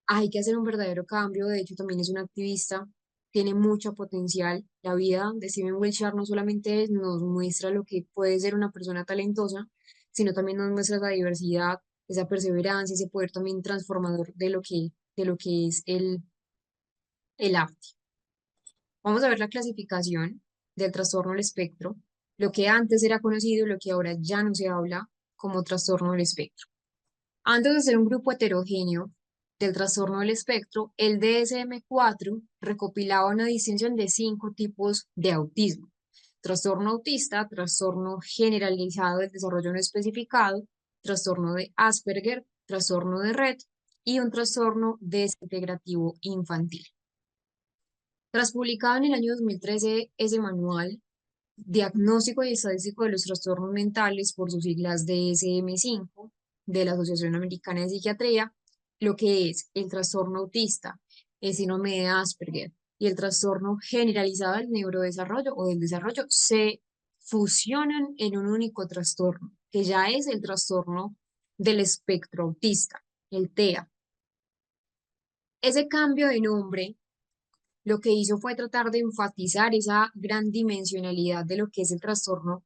hay que hacer un verdadero cambio. De hecho, también es un activista, tiene mucho potencial. La vida de Steven Wilshire no solamente nos muestra lo que puede ser una persona talentosa, sino también nos muestra la diversidad, esa perseverancia, ese poder también transformador de lo que es el arte. Vamos a ver la clasificación del trastorno del espectro, lo que antes era conocido y lo que ahora ya no se habla como trastorno del espectro. Antes de ser un grupo heterogéneo del trastorno del espectro, el DSM-4 recopilaba una distinción de 5 tipos de autismo: trastorno autista, trastorno generalizado del desarrollo no especificado, trastorno de Asperger, trastorno de Rett y un trastorno desintegrativo infantil. Tras publicado en el año 2013 ese manual diagnóstico y estadístico de los trastornos mentales, por sus siglas DSM-5, de la Asociación Americana de Psiquiatría, lo que es el trastorno autista, el síndrome de Asperger y el trastorno generalizado del neurodesarrollo o del desarrollo se fusionan en un único trastorno, que ya es el trastorno del espectro autista, el TEA. Ese cambio de nombre lo que hizo fue tratar de enfatizar esa gran dimensionalidad de lo que es el trastorno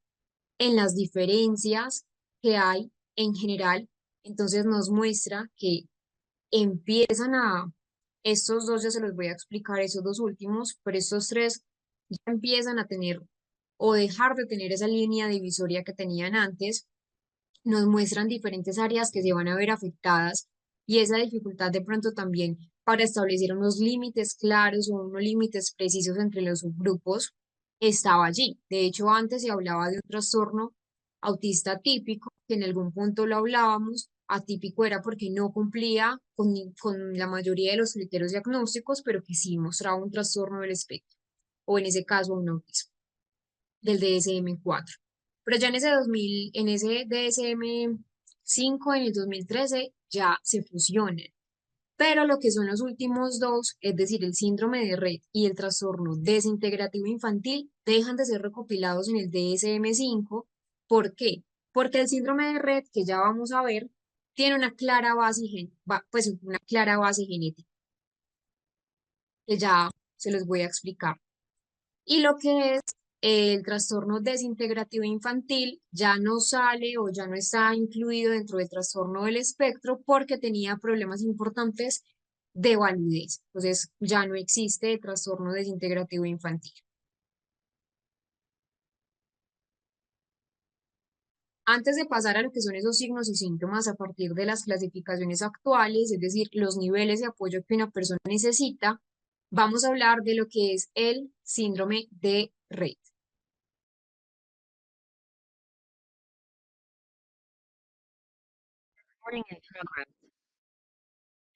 en las diferencias que hay en general. Entonces nos muestra que empiezan a, estos dos ya se los voy a explicar, esos dos últimos, pero estos tres ya empiezan a tener o dejar de tener esa línea divisoria que tenían antes. Nos muestran diferentes áreas que se van a ver afectadas y esa dificultad de pronto también para establecer unos límites claros o unos límites precisos entre los subgrupos estaba allí. De hecho, antes se hablaba de un trastorno autista típico, que en algún punto lo hablábamos. Atípico era porque no cumplía con la mayoría de los criterios diagnósticos, pero que sí mostraba un trastorno del espectro, o en ese caso un autismo del DSM-4. Pero ya en ese 2000, en ese DSM-5, en el 2013, ya se fusionan. Pero lo que son los últimos dos, es decir, el síndrome de Rett y el trastorno desintegrativo infantil, dejan de ser recopilados en el DSM-5. ¿Por qué? Porque el síndrome de Rett, que ya vamos a ver, tiene una clara base, pues una clara base genética, que ya se los voy a explicar. Y lo que es el trastorno desintegrativo infantil ya no sale o ya no está incluido dentro del trastorno del espectro porque tenía problemas importantes de validez. Entonces ya no existe el trastorno desintegrativo infantil. Antes de pasar a lo que son esos signos y síntomas a partir de las clasificaciones actuales, es decir, los niveles de apoyo que una persona necesita, vamos a hablar de lo que es el síndrome de Rett.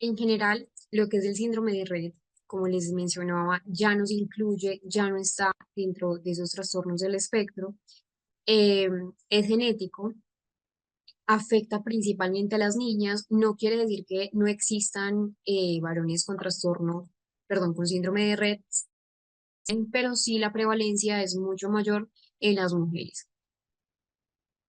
En general, lo que es el síndrome de Rett, como les mencionaba, ya no se incluye, ya no está dentro de esos trastornos del espectro. Eh, es genético, afecta principalmente a las niñas. No quiere decir que no existan varones con trastorno, perdón, con síndrome de Rett, pero sí la prevalencia es mucho mayor en las mujeres.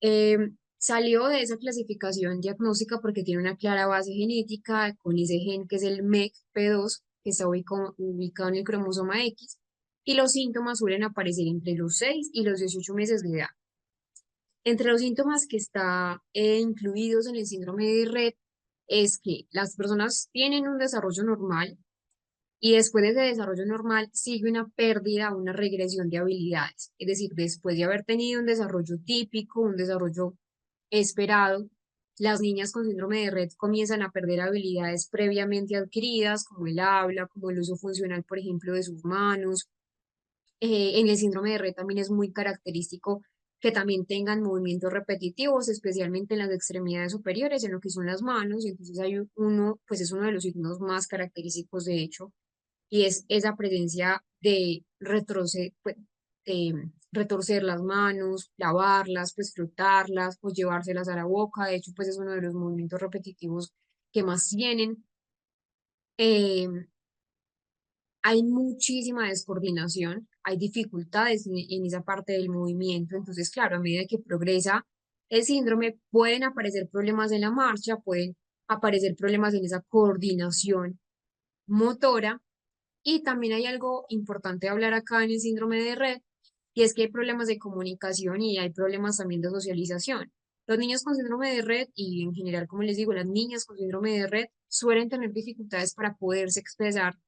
Eh, Salió de esa clasificación diagnóstica porque tiene una clara base genética con ese gen que es el MECP2, que está ubicado en el cromosoma X, y los síntomas suelen aparecer entre los 6 y los 18 meses de edad. Entre los síntomas que está incluidos en el síndrome de Rett es que las personas tienen un desarrollo normal y después de ese desarrollo normal sigue una pérdida, una regresión de habilidades. Es decir, después de haber tenido un desarrollo típico, un desarrollo esperado, las niñas con síndrome de Rett comienzan a perder habilidades previamente adquiridas, como el habla, como el uso funcional, por ejemplo, de sus manos. En el síndrome de Rett también es muy característico que también tengan movimientos repetitivos, especialmente en las extremidades superiores, en lo que son las manos. Entonces hay uno, pues es uno de los signos más característicos, de hecho, y es esa presencia de retorcer las manos, lavarlas, pues frotarlas o llevárselas a la boca. De hecho, pues es uno de los movimientos repetitivos que más tienen. Eh, Hay muchísima descoordinación, hay dificultades en esa parte del movimiento. Entonces, claro, a medida que progresa el síndrome, pueden aparecer problemas en la marcha, pueden aparecer problemas en esa coordinación motora. Y también hay algo importante a hablar acá en el síndrome de Rett, y es que hay problemas de comunicación y hay problemas también de socialización. Los niños con síndrome de Rett y en general, como les digo, las niñas con síndrome de Rett suelen tener dificultades para poderse expresar,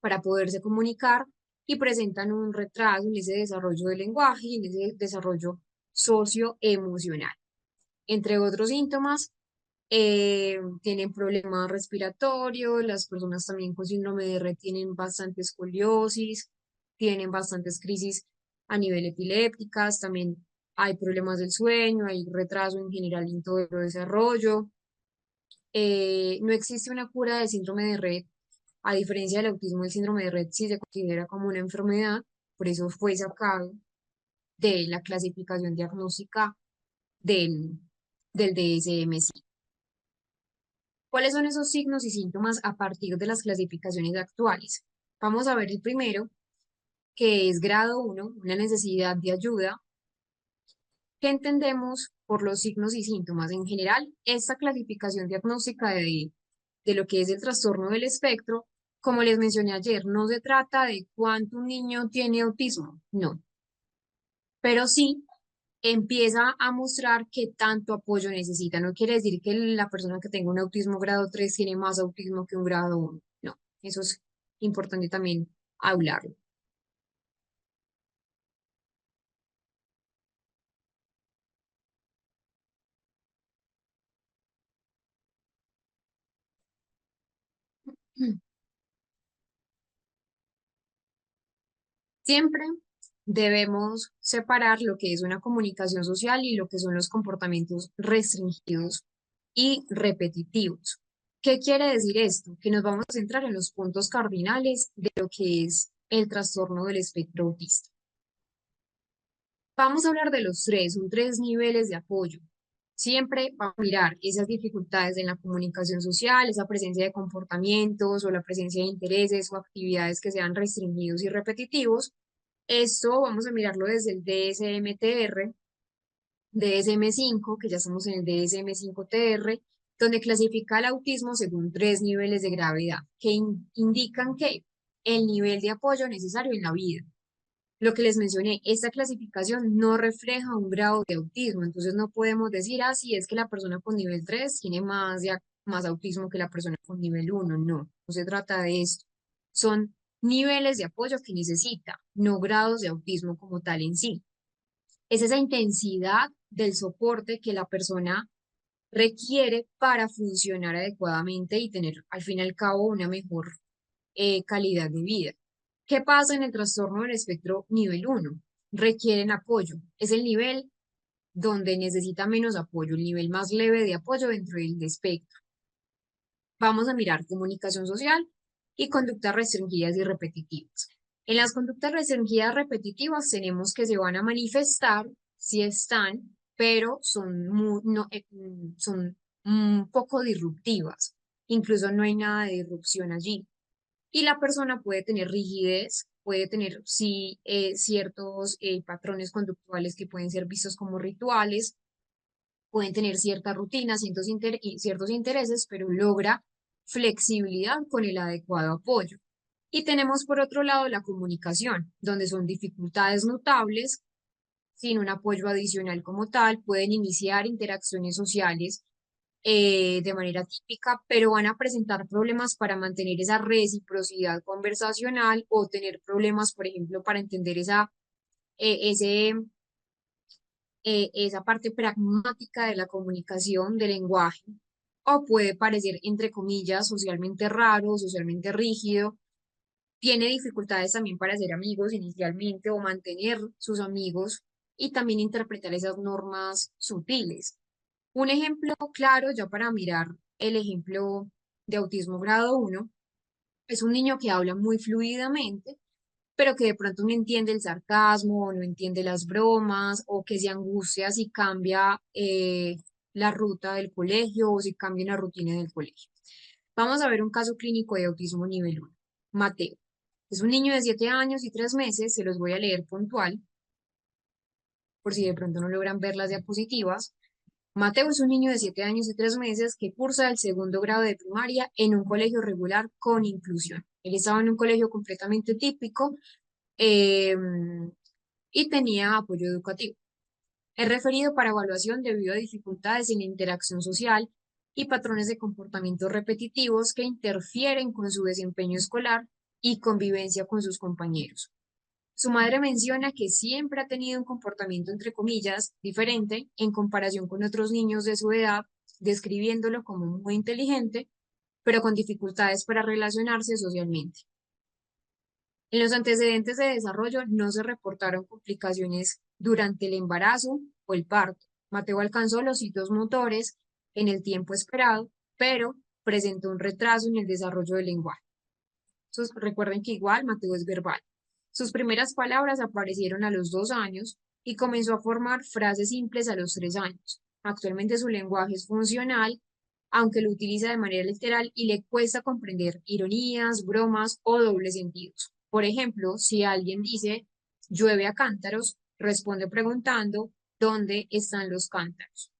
para poderse comunicar, y presentan un retraso en ese desarrollo del lenguaje y en ese desarrollo socioemocional. Entre otros síntomas, tienen problemas respiratorios, las personas también con síndrome de Rett tienen bastante escoliosis, tienen bastantes crisis a nivel epilépticas, también hay problemas del sueño, hay retraso en general en todo el desarrollo. No existe una cura del síndrome de Rett, a diferencia del autismo. El síndrome de Rett sí se considera como una enfermedad, por eso fue sacado de la clasificación diagnóstica del, del DSM-5. ¿Cuáles son esos signos y síntomas a partir de las clasificaciones actuales? Vamos a ver el primero, que es grado 1, una necesidad de ayuda. ¿Qué entendemos por los signos y síntomas? En general, esta clasificación diagnóstica de lo que es el trastorno del espectro, como les mencioné ayer, no se trata de cuánto un niño tiene autismo, no, pero sí empieza a mostrar qué tanto apoyo necesita. No quiere decir que la persona que tenga un autismo grado 3 tiene más autismo que un grado 1. No, eso es importante también hablarlo. Siempre debemos separar lo que es una comunicación social y lo que son los comportamientos restringidos y repetitivos. ¿Qué quiere decir esto? Que nos vamos a centrar en los puntos cardinales de lo que es el trastorno del espectro autista. Vamos a hablar de los tres, son tres niveles de apoyo. Siempre vamos a mirar esas dificultades en la comunicación social, esa presencia de comportamientos o la presencia de intereses o actividades que sean restringidos y repetitivos. Esto vamos a mirarlo desde el DSM-TR, DSM-5, que ya estamos en el DSM-5-TR, donde clasifica el autismo según tres niveles de gravedad, que indican que el nivel de apoyo necesario en la vida. Lo que les mencioné, esta clasificación no refleja un grado de autismo, entonces no podemos decir, ah, sí, es que la persona con nivel 3 tiene más autismo que la persona con nivel 1. No, no se trata de esto. Son niveles de apoyo que necesita, no grados de autismo como tal en sí. Es esa intensidad del soporte que la persona requiere para funcionar adecuadamente y tener al fin y al cabo una mejor calidad de vida. ¿Qué pasa en el trastorno del espectro nivel 1? Requieren apoyo. Es el nivel donde necesita menos apoyo, el nivel más leve de apoyo dentro del espectro. Vamos a mirar comunicación social y conductas restringidas y repetitivas. En las conductas restringidas repetitivas tenemos que se van a manifestar si están, pero son un poco disruptivas. Incluso no hay nada de disrupción allí. Y la persona puede tener rigidez, puede tener sí, ciertos patrones conductuales que pueden ser vistos como rituales, pueden tener ciertas rutinas, ciertos intereses, pero logra flexibilidad con el adecuado apoyo. Y tenemos por otro lado la comunicación, donde son dificultades notables, sin un apoyo adicional como tal, pueden iniciar interacciones sociales de manera típica, pero van a presentar problemas para mantener esa reciprocidad conversacional o tener problemas, por ejemplo, para entender esa parte pragmática de la comunicación, del lenguaje, o puede parecer, entre comillas, socialmente raro, socialmente rígido. Tiene dificultades también para ser amigos inicialmente o mantener sus amigos y también interpretar esas normas sutiles. Un ejemplo claro, ya para mirar el ejemplo de autismo grado 1, es un niño que habla muy fluidamente, pero que de pronto no entiende el sarcasmo, o no entiende las bromas, o que se angustia si cambia la ruta del colegio o si cambia una rutina del colegio. Vamos a ver un caso clínico de autismo nivel 1. Mateo. Es un niño de 7 años y 3 meses, se los voy a leer puntual, por si de pronto no logran ver las diapositivas. Mateo es un niño de 7 años y 3 meses que cursa el segundo grado de primaria en un colegio regular con inclusión. Él estaba en un colegio completamente típico eh, y tenía apoyo educativo. Es referido para evaluación debido a dificultades en la interacción social y patrones de comportamientos repetitivos que interfieren con su desempeño escolar y convivencia con sus compañeros. Su madre menciona que siempre ha tenido un comportamiento, entre comillas, diferente en comparación con otros niños de su edad, describiéndolo como muy inteligente, pero con dificultades para relacionarse socialmente. En los antecedentes de desarrollo no se reportaron complicaciones durante el embarazo o el parto. Mateo alcanzó los hitos motores en el tiempo esperado, pero presentó un retraso en el desarrollo del lenguaje. Recuerden que igual Mateo es verbal. Sus primeras palabras aparecieron a los 2 años y comenzó a formar frases simples a los 3 años. Actualmente su lenguaje es funcional, aunque lo utiliza de manera literal y le cuesta comprender ironías, bromas o dobles sentidos. Por ejemplo, si alguien dice llueve a cántaros, responde preguntando ¿dónde están los cántaros?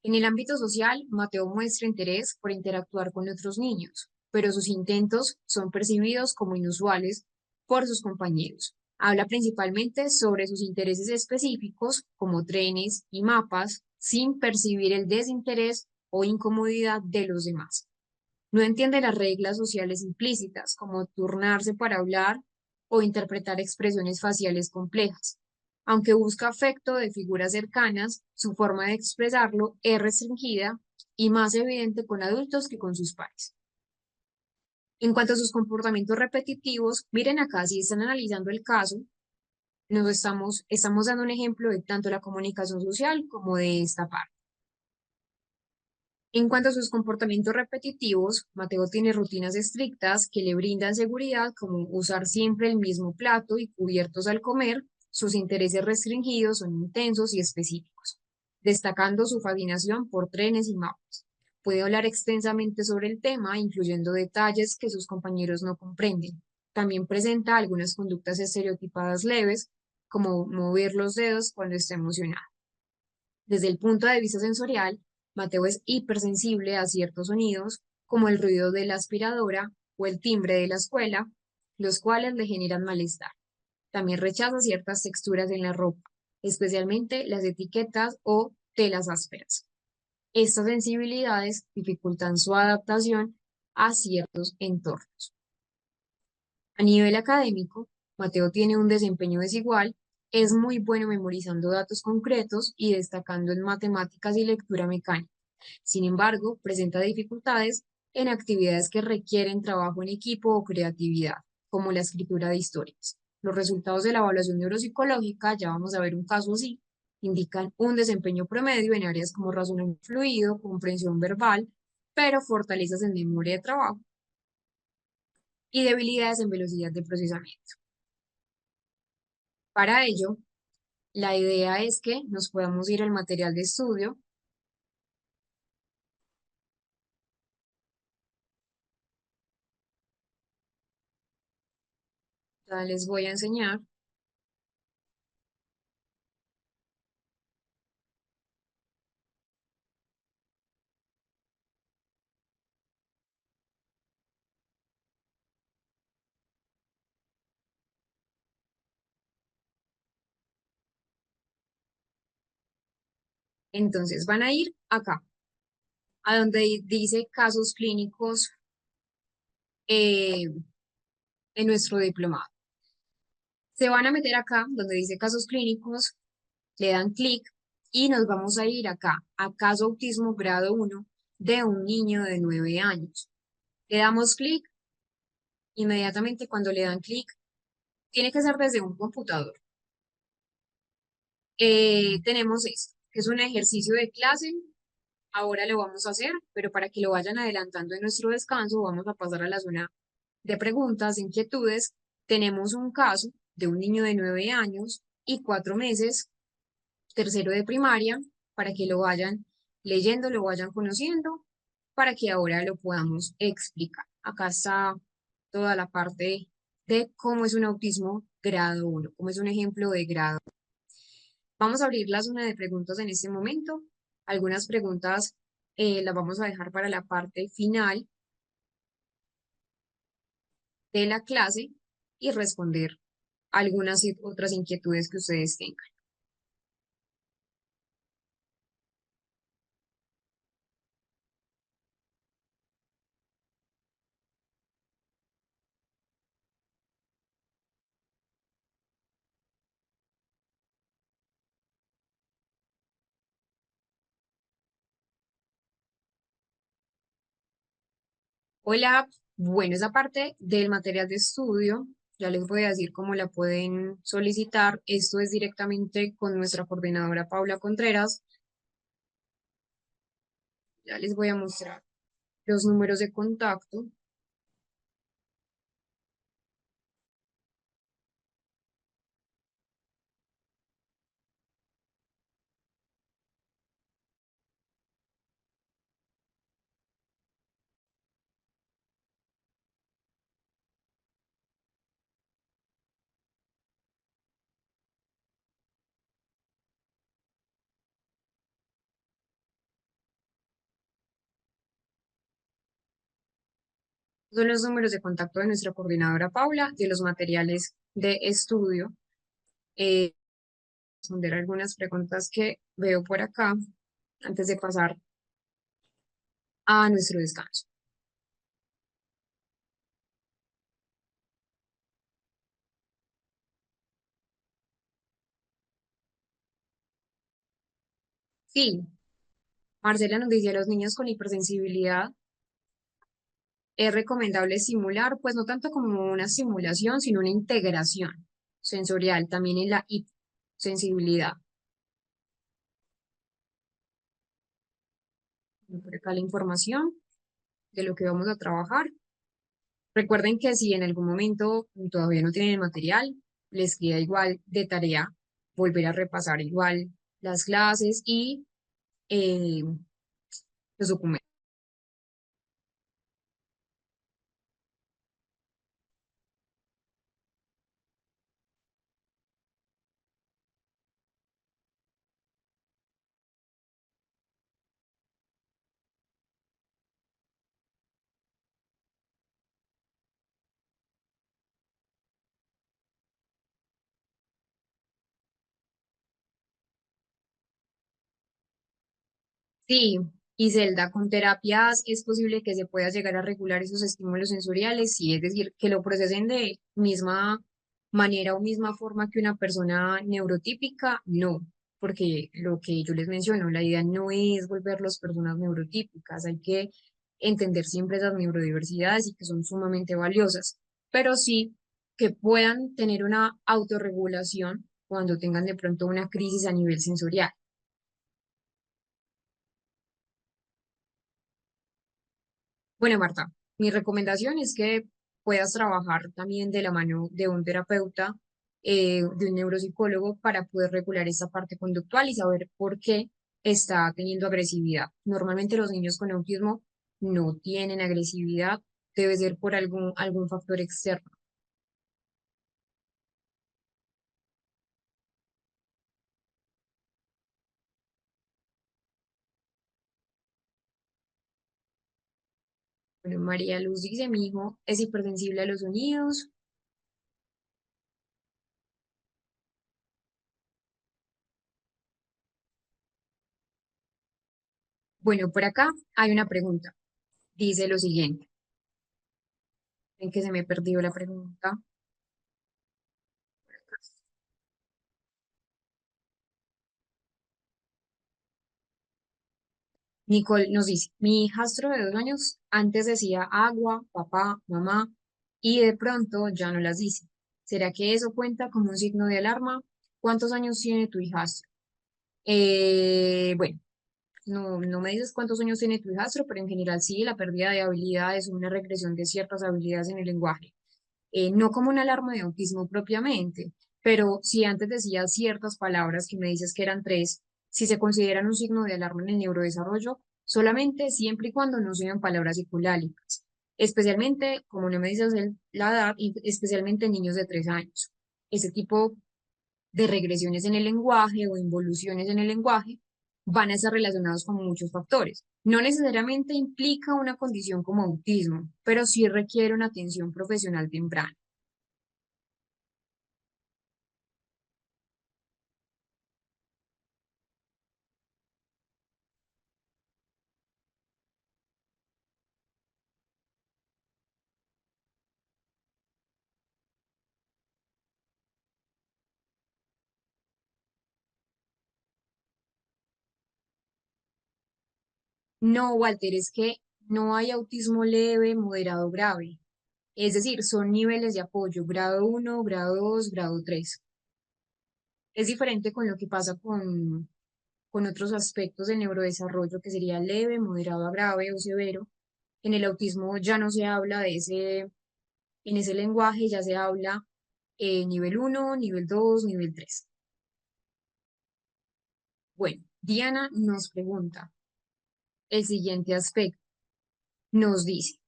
En el ámbito social, Mateo muestra interés por interactuar con otros niños, pero sus intentos son percibidos como inusuales por sus compañeros. Habla principalmente sobre sus intereses específicos, como trenes y mapas, sin percibir el desinterés o incomodidad de los demás. No entiende las reglas sociales implícitas, como turnarse para hablar o interpretar expresiones faciales complejas. Aunque busca afecto de figuras cercanas, su forma de expresarlo es restringida y más evidente con adultos que con sus pares. En cuanto a sus comportamientos repetitivos, miren acá, si están analizando el caso, estamos dando un ejemplo de tanto la comunicación social como de esta parte. En cuanto a sus comportamientos repetitivos, Mateo tiene rutinas estrictas que le brindan seguridad, como usar siempre el mismo plato y cubiertos al comer. Sus intereses restringidos son intensos y específicos, destacando su fascinación por trenes y mapas. Puede hablar extensamente sobre el tema, incluyendo detalles que sus compañeros no comprenden. También presenta algunas conductas estereotipadas leves, como mover los dedos cuando está emocionado. Desde el punto de vista sensorial, Mateo es hipersensible a ciertos sonidos, como el ruido de la aspiradora o el timbre de la escuela, los cuales le generan malestar. También rechaza ciertas texturas en la ropa, especialmente las etiquetas o telas ásperas. Estas sensibilidades dificultan su adaptación a ciertos entornos. A nivel académico, Mateo tiene un desempeño desigual, es muy bueno memorizando datos concretos y destacando en matemáticas y lectura mecánica. Sin embargo, presenta dificultades en actividades que requieren trabajo en equipo o creatividad, como la escritura de historias. Los resultados de la evaluación neuropsicológica, ya vamos a ver un caso así, indican un desempeño promedio en áreas como razonamiento fluido, comprensión verbal, pero fortalezas en memoria de trabajo y debilidades en velocidad de procesamiento. Para ello, la idea es que nos podamos ir al material de estudio. Ya les voy a enseñar. Entonces van a ir acá, a donde dice casos clínicos en nuestro diplomado. Se van a meter acá, donde dice casos clínicos, le dan clic y nos vamos a ir acá, a caso autismo grado 1 de un niño de 9 años. Le damos clic, inmediatamente cuando le dan clic, tiene que ser desde un computador. Tenemos esto, que es un ejercicio de clase. Ahora lo vamos a hacer, pero para que lo vayan adelantando en nuestro descanso, vamos a pasar a la zona de preguntas, de inquietudes. Tenemos un caso de un niño de 9 años y 4 meses, tercero de primaria. para que lo vayan leyendo, lo vayan conociendo, para que ahora lo podamos explicar. Acá está toda la parte de cómo es un autismo grado 1, cómo es un ejemplo de grado. Vamos a abrir la zona de preguntas en este momento. Algunas preguntas las vamos a dejar para la parte final de la clase y responder algunas otras inquietudes que ustedes tengan. Hola, bueno, esa parte del material de estudio, ya les voy a decir cómo la pueden solicitar. Esto es directamente con nuestra coordinadora Paula Contreras. Ya les voy a mostrar los números de contacto. Son los números de contacto de nuestra coordinadora Paula, de los materiales de estudio. Responder algunas preguntas que veo por acá antes de pasar a nuestro descanso. Sí, Marcela nos dice a los niños con hipersensibilidad es recomendable estimular, pues no tanto como una estimulación, sino una integración sensorial también en la hipersensibilidad. Por acá la información de lo que vamos a trabajar. Recuerden que si en algún momento todavía no tienen el material, les queda igual de tarea volver a repasar igual las clases y eh, los documentos. Sí, y Zelda, con terapias es posible que se pueda llegar a regular esos estímulos sensoriales, sí, es decir, que lo procesen de misma manera o misma forma que una persona neurotípica, no, porque lo que yo les menciono, la idea no es volverlos personas neurotípicas, hay que entender siempre esas neurodiversidades y que son sumamente valiosas, pero sí que puedan tener una autorregulación cuando tengan de pronto una crisis a nivel sensorial. Bueno, Marta, mi recomendación es que puedas trabajar también de la mano de un terapeuta, de un neuropsicólogo, para poder regular esta parte conductual y saber por qué está teniendo agresividad. Normalmente los niños con autismo no tienen agresividad, debe ser por algún factor externo. Bueno, María Luz dice, mi hijo es hipersensible a los sonidos. Bueno, por acá hay una pregunta. Dice lo siguiente, en que se me perdió la pregunta. Nicole nos dice, mi hijastro de 2 años antes decía agua, papá, mamá, y de pronto ya no las dice. ¿Será que eso cuenta como un signo de alarma? ¿Cuántos años tiene tu hijastro? Bueno, no me dices cuántos años tiene tu hijastro, pero en general sí, la pérdida de habilidades, una regresión de ciertas habilidades en el lenguaje. No como una alarma de autismo propiamente, pero si antes decía ciertas palabras que me dices que eran tres, si se consideran un signo de alarma en el neurodesarrollo, solamente siempre y cuando no sean palabras equilálicas, especialmente, como no me dices la edad, y especialmente en niños de 3 años. Ese tipo de regresiones en el lenguaje o involuciones en el lenguaje van a estar relacionados con muchos factores. No necesariamente implica una condición como autismo, pero sí requiere una atención profesional temprana. No, Walter, es que no hay autismo leve, moderado, grave. Es decir, son niveles de apoyo, grado 1, grado 2, grado 3. Es diferente con lo que pasa con otros aspectos del neurodesarrollo, que sería leve, moderado a grave o severo. En el autismo ya no se habla de en ese lenguaje, ya se habla nivel 1, nivel 2, nivel 3. Bueno, Diana nos pregunta el siguiente aspecto. Nos dice,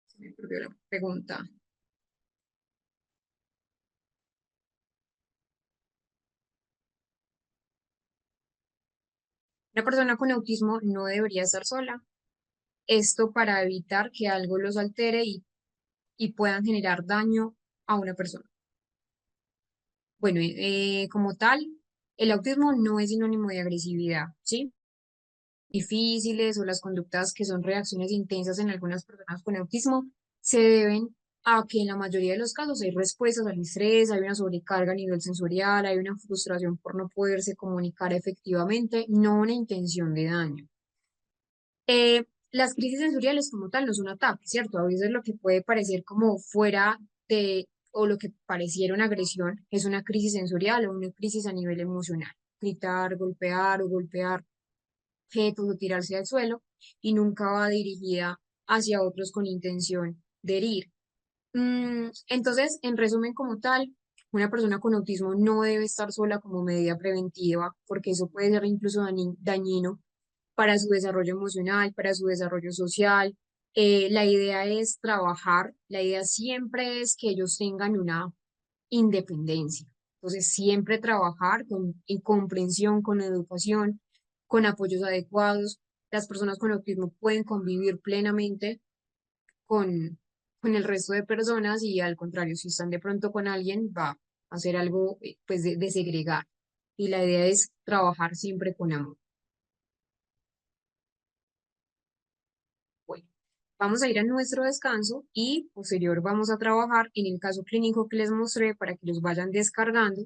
se me perdió la pregunta. Una persona con autismo no debería estar sola. Esto para evitar que algo los altere y puedan generar daño a una persona. Bueno, como tal, el autismo no es sinónimo de agresividad, ¿sí? Difíciles o las conductas que son reacciones intensas en algunas personas con autismo se deben a que en la mayoría de los casos hay respuestas al estrés, hay una sobrecarga a nivel sensorial, hay una frustración por no poderse comunicar efectivamente, no una intención de daño. Las crisis sensoriales como tal no son ataques, ¿cierto? A veces lo que puede parecer como fuera de, o lo que pareciera una agresión, es una crisis sensorial o una crisis a nivel emocional. Gritar, golpear o golpear objetos o tirarse al suelo y nunca va dirigida hacia otros con intención de herir. Entonces, en resumen como tal, una persona con autismo no debe estar sola como medida preventiva, porque eso puede ser incluso dañino para su desarrollo emocional, para su desarrollo social. La idea es trabajar, la idea siempre es que ellos tengan una independencia. Entonces, siempre trabajar en comprensión, con educación, con apoyos adecuados. Las personas con autismo pueden convivir plenamente con, con el resto de personas y al contrario, si están de pronto con alguien, va a hacer algo pues de segregar. Y la idea es trabajar siempre con amor. Bueno, vamos a ir a nuestro descanso y posterior vamos a trabajar en el caso clínico que les mostré para que los vayan descargando.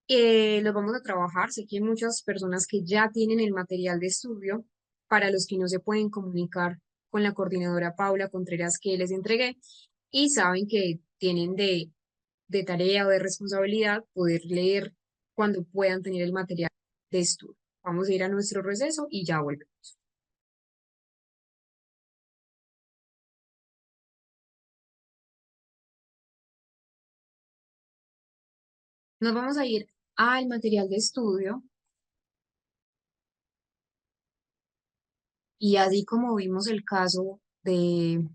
Los vamos a trabajar. Sé que hay muchas personas que ya tienen el material de estudio para los que no se pueden comunicar con la coordinadora Paula Contreras que les entregué y saben que tienen de tarea o de responsabilidad poder leer cuando puedan tener el material de estudio. Vamos a ir a nuestro receso y ya volvemos. Nos vamos a ir al material de estudio y así como vimos el caso de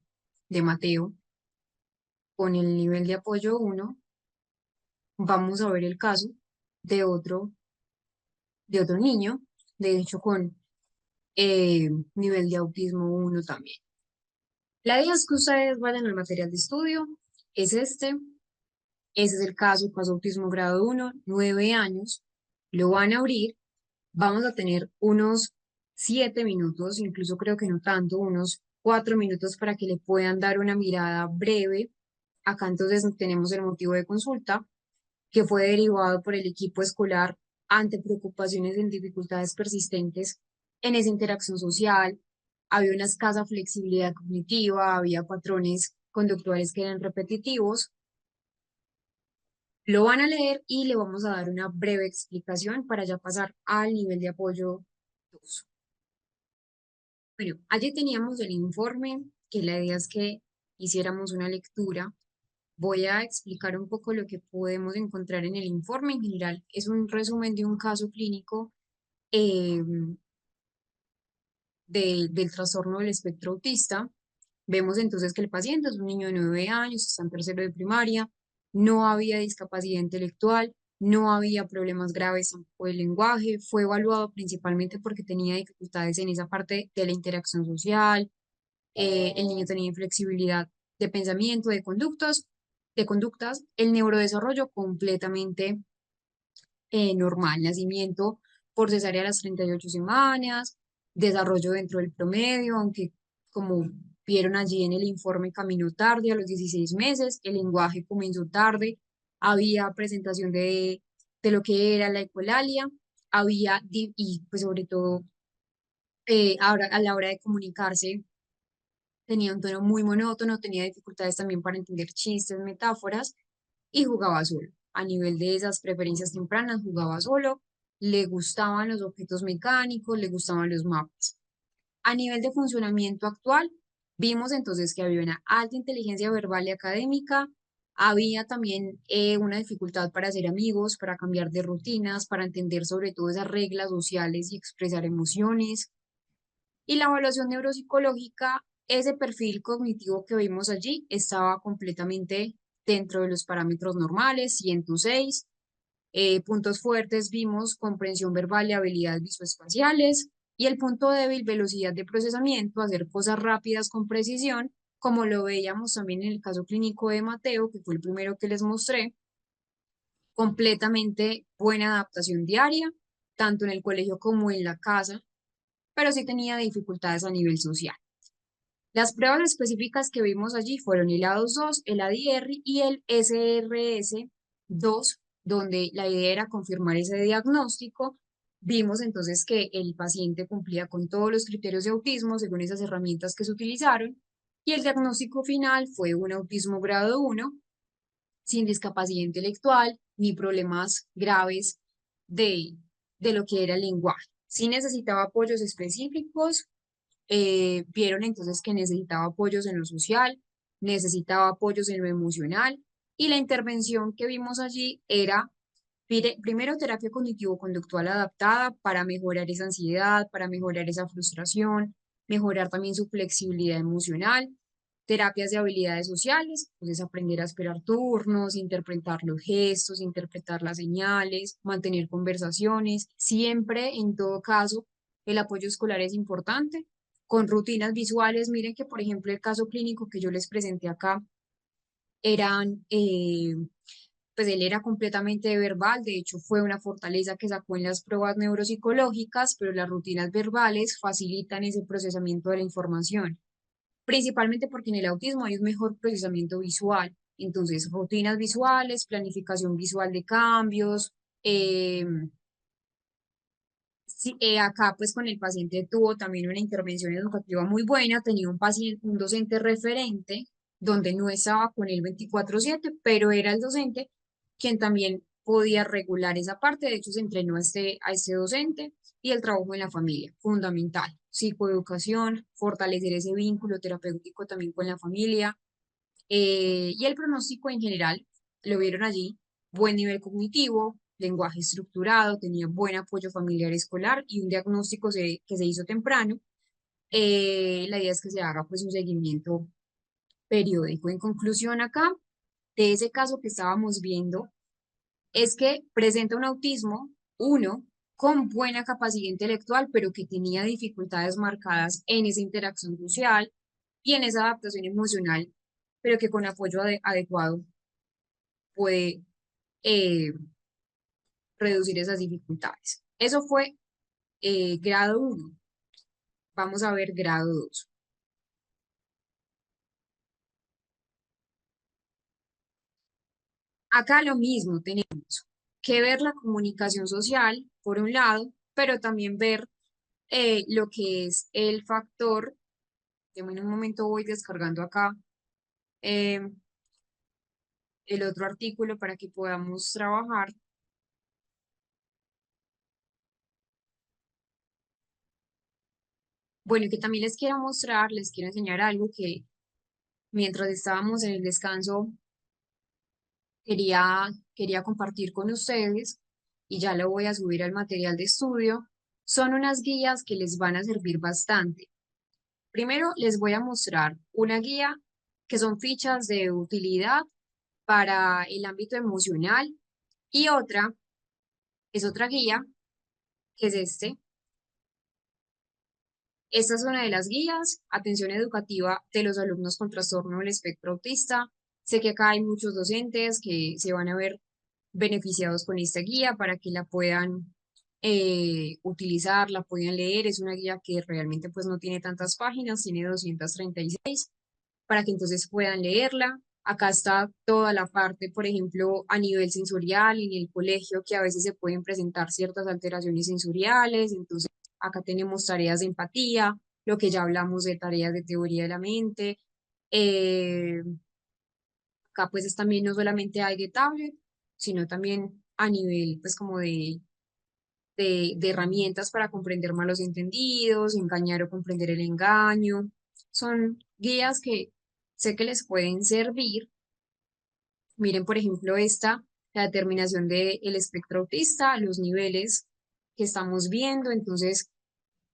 Mateo con el nivel de apoyo 1, vamos a ver el caso de de otro niño, de hecho con nivel de autismo 1 también. La idea es que ustedes vayan al material de estudio, es ese es el caso autismo grado 1, 9 años, lo van a abrir, vamos a tener unos 7 minutos, incluso creo que no tanto, unos 4 minutos para que le puedan dar una mirada breve. Acá entonces tenemos el motivo de consulta, que fue derivado por el equipo escolar ante preocupaciones en dificultades persistentes en esa interacción social. Había una escasa flexibilidad cognitiva, había patrones conductuales que eran repetitivos. Lo van a leer y le vamos a dar una breve explicación para ya pasar al nivel de apoyo 2. Bueno, allí teníamos el informe, que la idea es que hiciéramos una lectura Voy a explicar un poco lo que podemos encontrar en el informe. En general, es un resumen de un caso clínico eh, del trastorno del espectro autista. Vemos entonces que el paciente es un niño de 9 años, está en tercero de primaria, no había discapacidad intelectual, no había problemas graves tampoco del lenguaje, fue evaluado principalmente porque tenía dificultades en esa parte de la interacción social, el niño tenía inflexibilidad de pensamiento, de conductas, el neurodesarrollo completamente normal, nacimiento por cesárea a las 38 semanas, desarrollo dentro del promedio, aunque como vieron allí en el informe caminó tarde a los 16 meses, el lenguaje comenzó tarde, había presentación de lo que era la ecolalia, y pues sobre todo ahora, a la hora de comunicarse tenía un tono muy monótono, tenía dificultades también para entender chistes, metáforas y jugaba solo. A nivel de esas preferencias tempranas, jugaba solo, le gustaban los objetos mecánicos, le gustaban los mapas. A nivel de funcionamiento actual, vimos entonces que había una alta inteligencia verbal y académica, había también una dificultad para hacer amigos, para cambiar de rutinas, para entender sobre todo esas reglas sociales y expresar emociones. Y la evaluación neuropsicológica, ese perfil cognitivo que vimos allí estaba completamente dentro de los parámetros normales, 106. Puntos fuertes vimos comprensión verbal y habilidades visoespaciales. Y el punto débil, velocidad de procesamiento, hacer cosas rápidas con precisión, como lo veíamos también en el caso clínico de Mateo, que fue el primero que les mostré, completamente buena adaptación diaria, tanto en el colegio como en la casa, pero sí tenía dificultades a nivel social. Las pruebas específicas que vimos allí fueron el A22, el ADR y el SRS-2, donde la idea era confirmar ese diagnóstico. Vimos entonces que el paciente cumplía con todos los criterios de autismo según esas herramientas que se utilizaron y el diagnóstico final fue un autismo grado 1 sin discapacidad intelectual ni problemas graves de, de lo que era el lenguaje. Sí necesitaba apoyos específicos, vieron entonces que necesitaba apoyos en lo social, necesitaba apoyos en lo emocional y la intervención que vimos allí era primero terapia cognitivo-conductual adaptada para mejorar esa ansiedad, para mejorar esa frustración, mejorar también su flexibilidad emocional, terapias de habilidades sociales, pues aprender a esperar turnos, interpretar los gestos, interpretar las señales, mantener conversaciones, siempre en todo caso el apoyo escolar es importante con rutinas visuales. Miren que, por ejemplo, el caso clínico que yo les presenté acá eran, pues él era completamente verbal, de hecho fue una fortaleza que sacó en las pruebas neuropsicológicas, pero las rutinas verbales facilitan ese procesamiento de la información, principalmente porque en el autismo hay un mejor procesamiento visual. Entonces, rutinas visuales, planificación visual de cambios, eh, sí, acá pues con el paciente tuvo también una intervención educativa muy buena, tenía un paciente, un docente referente donde no estaba con él 24/7, pero era el docente quien también podía regular esa parte. De hecho, se entrenó a este docente y el trabajo en la familia, fundamental. Psicoeducación, fortalecer ese vínculo terapéutico también con la familia, y el pronóstico en general, lo vieron allí, buen nivel cognitivo, lenguaje estructurado, tenía buen apoyo familiar escolar y un diagnóstico que se hizo temprano. La idea es que se haga pues un seguimiento periódico. En conclusión acá, de ese caso que estábamos viendo, es que presenta un autismo, uno, con buena capacidad intelectual, pero que tenía dificultades marcadas en esa interacción social y en esa adaptación emocional, pero que con apoyo adecuado puede eh, reducir esas dificultades. Eso fue grado 1. Vamos a ver grado 2. Acá lo mismo, tenemos que ver la comunicación social, por un lado, pero también ver lo que es el factor. En un momento voy descargando acá eh, el otro artículo para que podamos trabajar. Bueno, y que también les quiero mostrar, les quiero enseñar algo que mientras estábamos en el descanso quería compartir con ustedes y ya lo voy a subir al material de estudio. Son unas guías que les van a servir bastante. Primero les voy a mostrar una guía que son fichas de utilidad para el ámbito emocional y otra es otra guía que es Esta es una de las guías, atención educativa de los alumnos con trastorno del espectro autista. Sé que acá hay muchos docentes que se van a ver beneficiados con esta guía para que la puedan utilizar, la puedan leer. Es una guía que realmente pues no tiene tantas páginas, tiene 236 para que entonces puedan leerla. Acá está toda la parte, por ejemplo, a nivel sensorial en el colegio, que a veces se pueden presentar ciertas alteraciones sensoriales. Entonces, acá tenemos tareas de empatía, lo que ya hablamos de tareas de teoría de la mente. Eh, Acá pues también no solamente hay de tablet, sino también a nivel pues como de herramientas para comprender malos entendidos, engañar o comprender el engaño. Son guías que sé que les pueden servir. Miren, por ejemplo, la determinación del espectro autista, los niveles que estamos viendo, entonces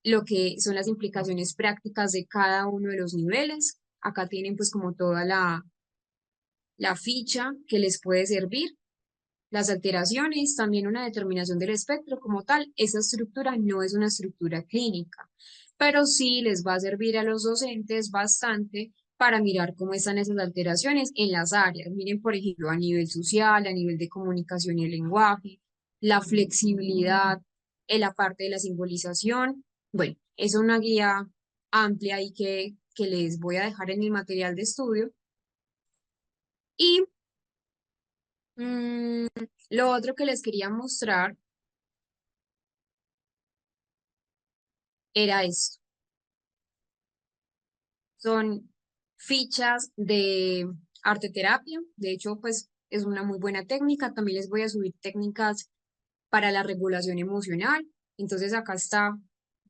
lo que son las implicaciones prácticas de cada uno de los niveles. Acá tienen pues como toda la ficha que les puede servir. Las alteraciones, también una determinación del espectro como tal. Esa estructura no es una estructura clínica, pero sí les va a servir a los docentes bastante para mirar cómo están esas alteraciones en las áreas. Miren, por ejemplo, a nivel social, a nivel de comunicación y el lenguaje, la flexibilidad, en la parte de la simbolización. Bueno, es una guía amplia y que les voy a dejar en mi material de estudio. Y mm, lo otro que les quería mostrar era esto. Son fichas de arte terapia. De hecho, pues es una muy buena técnica. También les voy a subir técnicas para la regulación emocional. Entonces acá está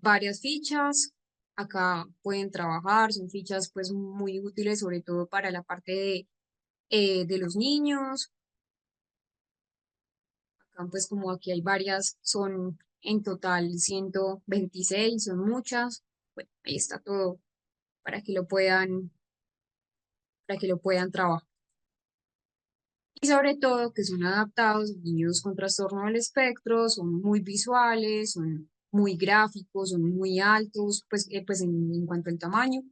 varias fichas. Acá pueden trabajar. Son fichas pues muy útiles, sobre todo para la parte de los niños. Acá, pues como aquí hay varias, son en total 126, son muchas. Bueno, ahí está todo para que lo puedan, para que lo puedan trabajar. Y sobre todo que son adaptados a niños con trastorno del espectro, son muy visuales, son muy gráficos, son muy altos, pues en cuanto al tamaño,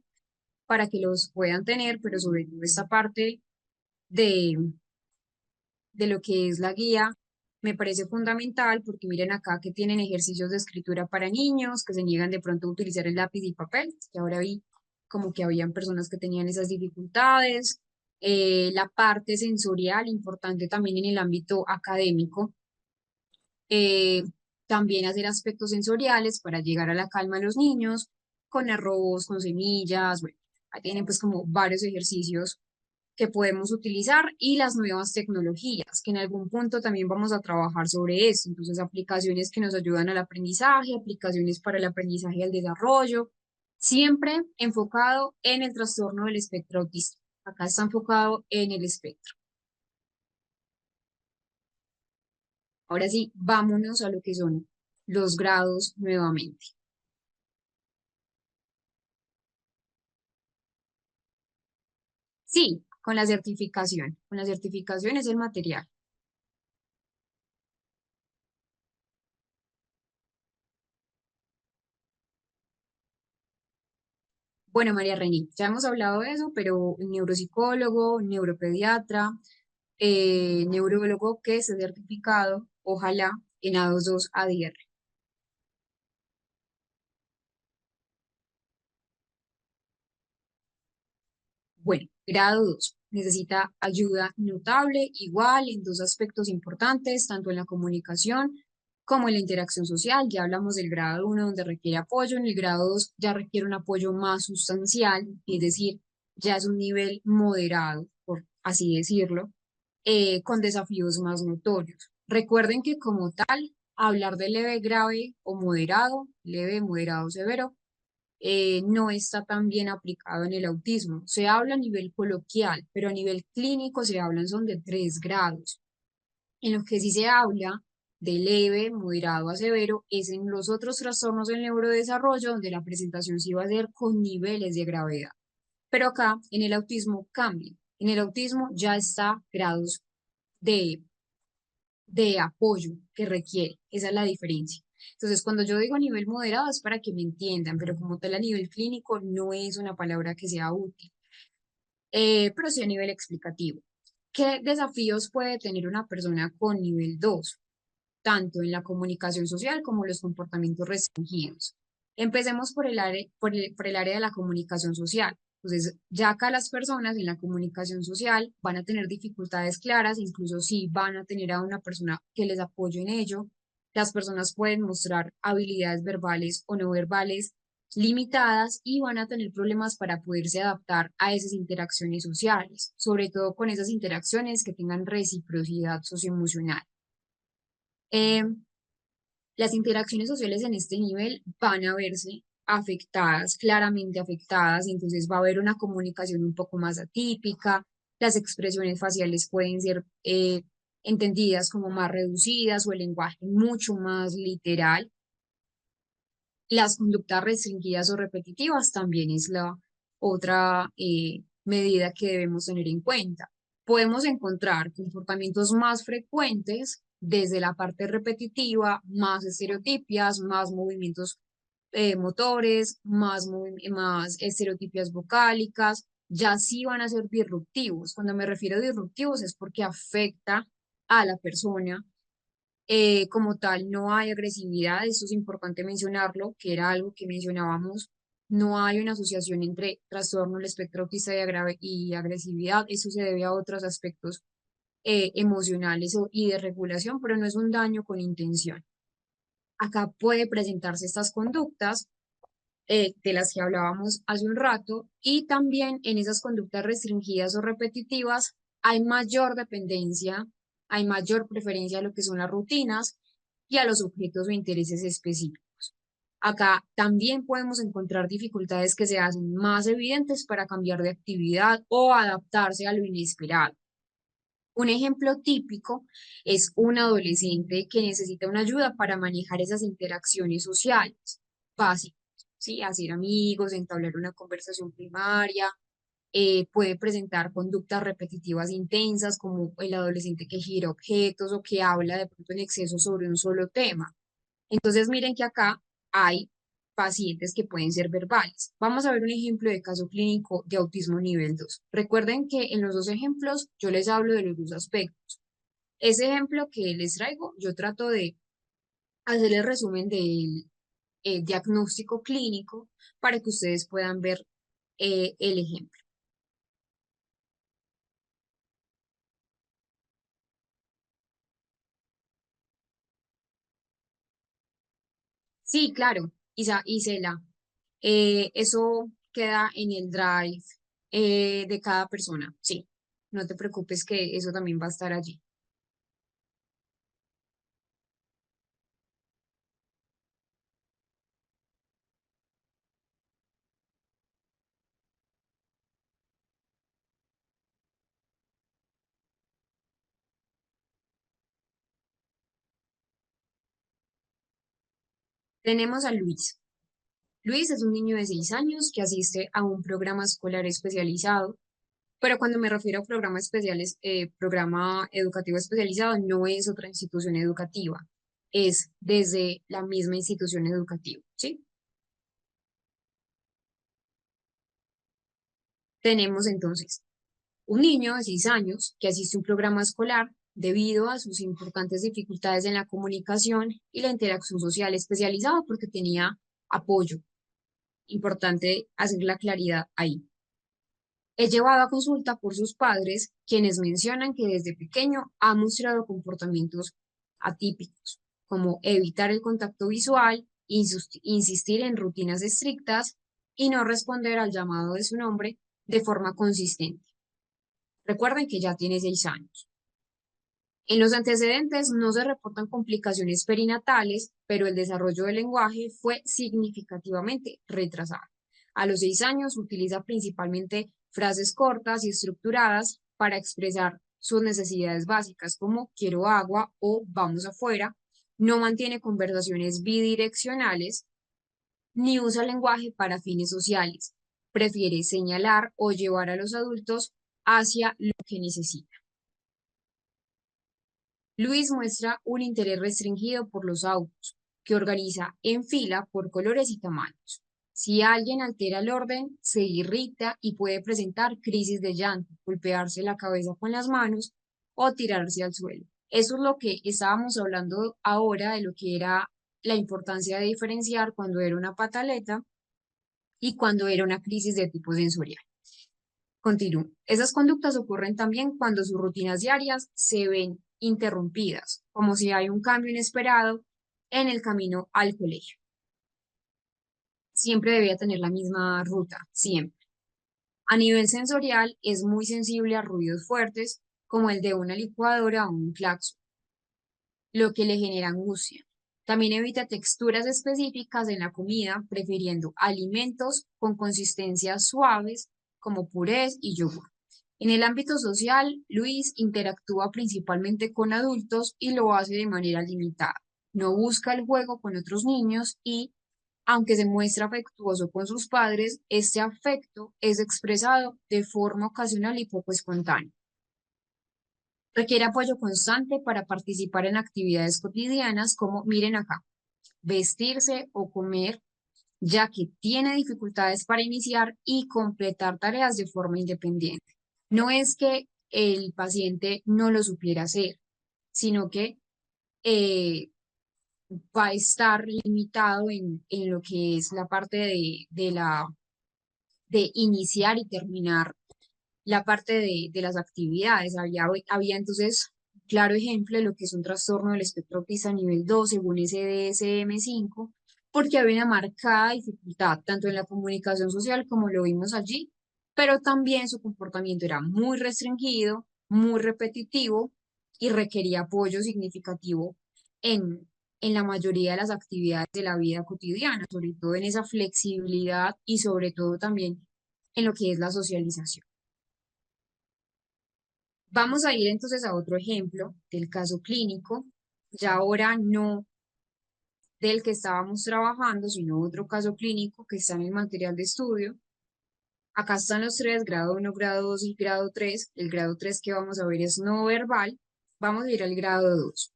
para que los puedan tener, pero sobre todo esta parte de, de lo que es la guía me parece fundamental porque miren acá que tienen ejercicios de escritura para niños que se niegan de pronto a utilizar el lápiz y papel, que ahora vi como que habían personas que tenían esas dificultades. La parte sensorial, importante también en el ámbito académico. Eh, También hacer aspectos sensoriales para llegar a la calma de los niños, con arroz, con semillas, bueno, ahí tienen pues como varios ejercicios que podemos utilizar y las nuevas tecnologías, que en algún punto también vamos a trabajar sobre eso. Entonces, aplicaciones que nos ayudan al aprendizaje, aplicaciones para el aprendizaje y el desarrollo, siempre enfocado en el trastorno del espectro autista. Acá está enfocado en el espectro. Ahora sí, vámonos a lo que son los grados nuevamente. Sí, con la certificación. Con la certificación es el material. Bueno, María Reni, ya hemos hablado de eso, pero un neuropsicólogo, un neuropediatra, neurólogo que esté certificado, ojalá en A22 ADR. Bueno, grado 2 necesita ayuda notable, igual en dos aspectos importantes, tanto en la comunicación como en la interacción social. Ya hablamos del grado 1 donde requiere apoyo, en el grado 2 ya requiere un apoyo más sustancial, es decir, ya es un nivel moderado, por así decirlo, con desafíos más notorios. Recuerden que como tal, hablar de leve, grave o moderado, leve, moderado, severo, no está tan bien aplicado en el autismo. Se habla a nivel coloquial, pero a nivel clínico se hablan son de 3 grados. En lo que sí se habla de leve, moderado a severo es en los otros trastornos del neurodesarrollo, donde la presentación sí va a ser con niveles de gravedad. Pero acá en el autismo cambia. En el autismo ya está grados de, de apoyo que requiere. Esa es la diferencia. Entonces, cuando yo digo nivel moderado es para que me entiendan, pero como tal a nivel clínico no es una palabra que sea útil, pero sí a nivel explicativo. ¿Qué desafíos puede tener una persona con nivel 2 tanto en la comunicación social como los comportamientos restringidos? Empecemos por el área de la comunicación social. Entonces, ya acá las personas en la comunicación social van a tener dificultades claras, incluso si van a tener a una persona que les apoye en ello. Las personas pueden mostrar habilidades verbales o no verbales limitadas y van a tener problemas para poderse adaptar a esas interacciones sociales, sobre todo con esas interacciones que tengan reciprocidad socioemocional. Eh, las interacciones sociales en este nivel van a verse afectadas, claramente afectadas, y entonces va a haber una comunicación un poco más atípica, las expresiones faciales pueden ser entendidas como más reducidas o el lenguaje mucho más literal. Las conductas restringidas o repetitivas también es la otra medida que debemos tener en cuenta. Podemos encontrar comportamientos más frecuentes desde la parte repetitiva, más estereotipias, más movimientos motores, más estereotipias vocálicas, ya sí van a ser disruptivos. Cuando me refiero a disruptivos es porque afecta a la persona como tal, no hay agresividad, eso es importante mencionarlo, que era algo que mencionábamos. No hay una asociación entre trastorno del espectro autista y agresividad, eso se debe a otros aspectos emocionales y de regulación, pero no es un daño con intención. Acá puede presentarse estas conductas de las que hablábamos hace un rato, y también en esas conductas restringidas o repetitivas hay mayor dependencia, hay mayor preferencia a lo que son las rutinas y a los objetos o intereses específicos. Acá también podemos encontrar dificultades que se hacen más evidentes para cambiar de actividad o adaptarse a lo inesperado. Un ejemplo típico es un adolescente que necesita una ayuda para manejar esas interacciones sociales básicas, ¿sí? Hacer amigos, entablar una conversación primaria, puede presentar conductas repetitivas intensas, como el adolescente que gira objetos o que habla de pronto en exceso sobre un solo tema. Entonces, miren que acá hay pacientes que pueden ser verbales. Vamos a ver un ejemplo de caso clínico de autismo nivel 2. Recuerden que en los dos ejemplos yo les hablo de los dos aspectos. Ese ejemplo que les traigo, yo trato de hacer el resumen del diagnóstico clínico para que ustedes puedan ver el ejemplo. Sí, claro, Isela, eso queda en el drive de cada persona. Sí, no te preocupes que eso también va a estar allí. Tenemos a Luis. Luis es un niño de 6 años que asiste a un programa escolar especializado, pero cuando me refiero a programas especiales, programa educativo especializado, no es otra institución educativa, es desde la misma institución educativa, ¿sí? Tenemos entonces un niño de 6 años que asiste a un programa escolar debido a sus importantes dificultades en la comunicación y la interacción social especializada porque tenía apoyo. Importante hacer la claridad ahí. Es llevado a consulta por sus padres, quienes mencionan que desde pequeño ha mostrado comportamientos atípicos, como evitar el contacto visual, insistir en rutinas estrictas y no responder al llamado de su nombre de forma consistente. Recuerden que ya tiene 6 años. En los antecedentes no se reportan complicaciones perinatales, pero el desarrollo del lenguaje fue significativamente retrasado. A los 6 años utiliza principalmente frases cortas y estructuradas para expresar sus necesidades básicas como quiero agua o vamos afuera. No mantiene conversaciones bidireccionales ni usa lenguaje para fines sociales. Prefiere señalar o llevar a los adultos hacia lo que necesitan. Luis muestra un interés restringido por los autos, que organiza en fila por colores y tamaños. Si alguien altera el orden, se irrita y puede presentar crisis de llanto, golpearse la cabeza con las manos o tirarse al suelo. Eso es lo que estábamos hablando ahora de lo que era la importancia de diferenciar cuando era una pataleta y cuando era una crisis de tipo sensorial. Continúo. Esas conductas ocurren también cuando sus rutinas diarias se ven interrumpidas, como si hay un cambio inesperado en el camino al colegio. Siempre debía tener la misma ruta, siempre. A nivel sensorial, es muy sensible a ruidos fuertes, como el de una licuadora o un claxon, lo que le genera angustia. También evita texturas específicas en la comida, prefiriendo alimentos con consistencias suaves como purés y yogur. En el ámbito social, Luis interactúa principalmente con adultos y lo hace de manera limitada. No busca el juego con otros niños y, aunque se muestra afectuoso con sus padres, este afecto es expresado de forma ocasional y poco espontánea. Requiere apoyo constante para participar en actividades cotidianas como, miren acá, vestirse o comer, ya que tiene dificultades para iniciar y completar tareas de forma independiente. No es que el paciente no lo supiera hacer, sino que eh, va a estar limitado en lo que es la parte de iniciar y terminar la parte de las actividades. Había entonces claro ejemplo de lo que es un trastorno del espectro autista nivel 2 según ese DSM-5, porque había una marcada dificultad tanto en la comunicación social como lo vimos allí, pero también su comportamiento era muy restringido, muy repetitivo y requería apoyo significativo en, en la mayoría de las actividades de la vida cotidiana, sobre todo en esa flexibilidad y sobre todo también en lo que es la socialización. Vamos a ir entonces a otro ejemplo del caso clínico, ya ahora no del que estábamos trabajando, sino otro caso clínico que está en el material de estudio. Acá están los tres, grado 1, grado 2 y grado 3. El grado 3 que vamos a ver es no verbal. Vamos a ir al grado 2.